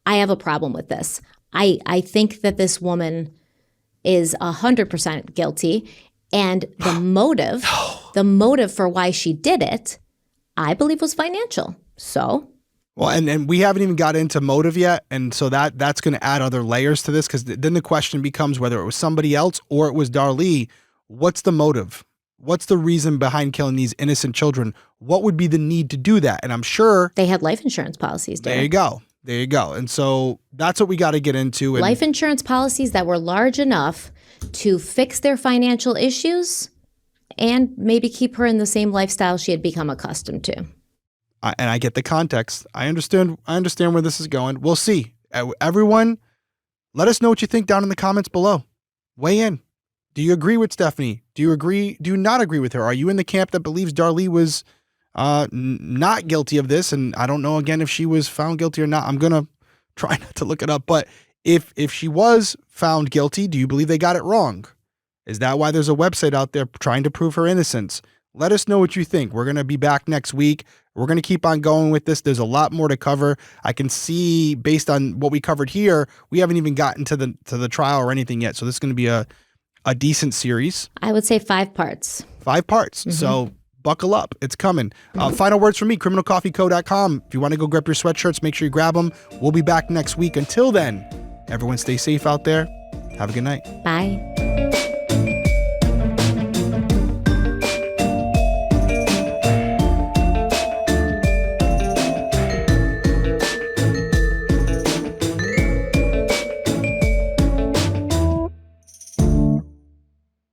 I have a problem with this. I think that this woman is 100% guilty, and the motive for why she did it, I believe was financial. So. Well, and we haven't even got into motive yet, and so that's going to add other layers to this because then the question becomes whether it was somebody else or it was Darlie. What's the motive? What's the reason behind killing these innocent children? What would be the need to do that? And I'm sure they had life insurance policies. There you go. There you go. And so that's what we got to get into. And life insurance policies that were large enough to fix their financial issues, and maybe keep her in the same lifestyle she had become accustomed to. And I get the context. I understand where this is going. We'll see. Everyone, let us know what you think down in the comments below. Weigh in. Do you agree with Stephanie? Do you not agree with her? Are you in the camp that believes Darlie was not guilty of this? And I don't know, again, if she was found guilty or not. I'm going to try not to look it up. But if she was found guilty, do you believe they got it wrong? Is that why there's a website out there trying to prove her innocence? Let us know what you think. We're going to be back next week. We're going to keep on going with this. There's a lot more to cover. I can see, based on what we covered here, we haven't even gotten to the trial or anything yet. So this is going to be a decent series. I would say 5 parts. 5 parts. Mm-hmm. So buckle up. It's coming. Final words from me, criminalcoffeeco.com. If you want to go grab your sweatshirts, make sure you grab them. We'll be back next week. Until then, everyone stay safe out there. Have a good night. Bye.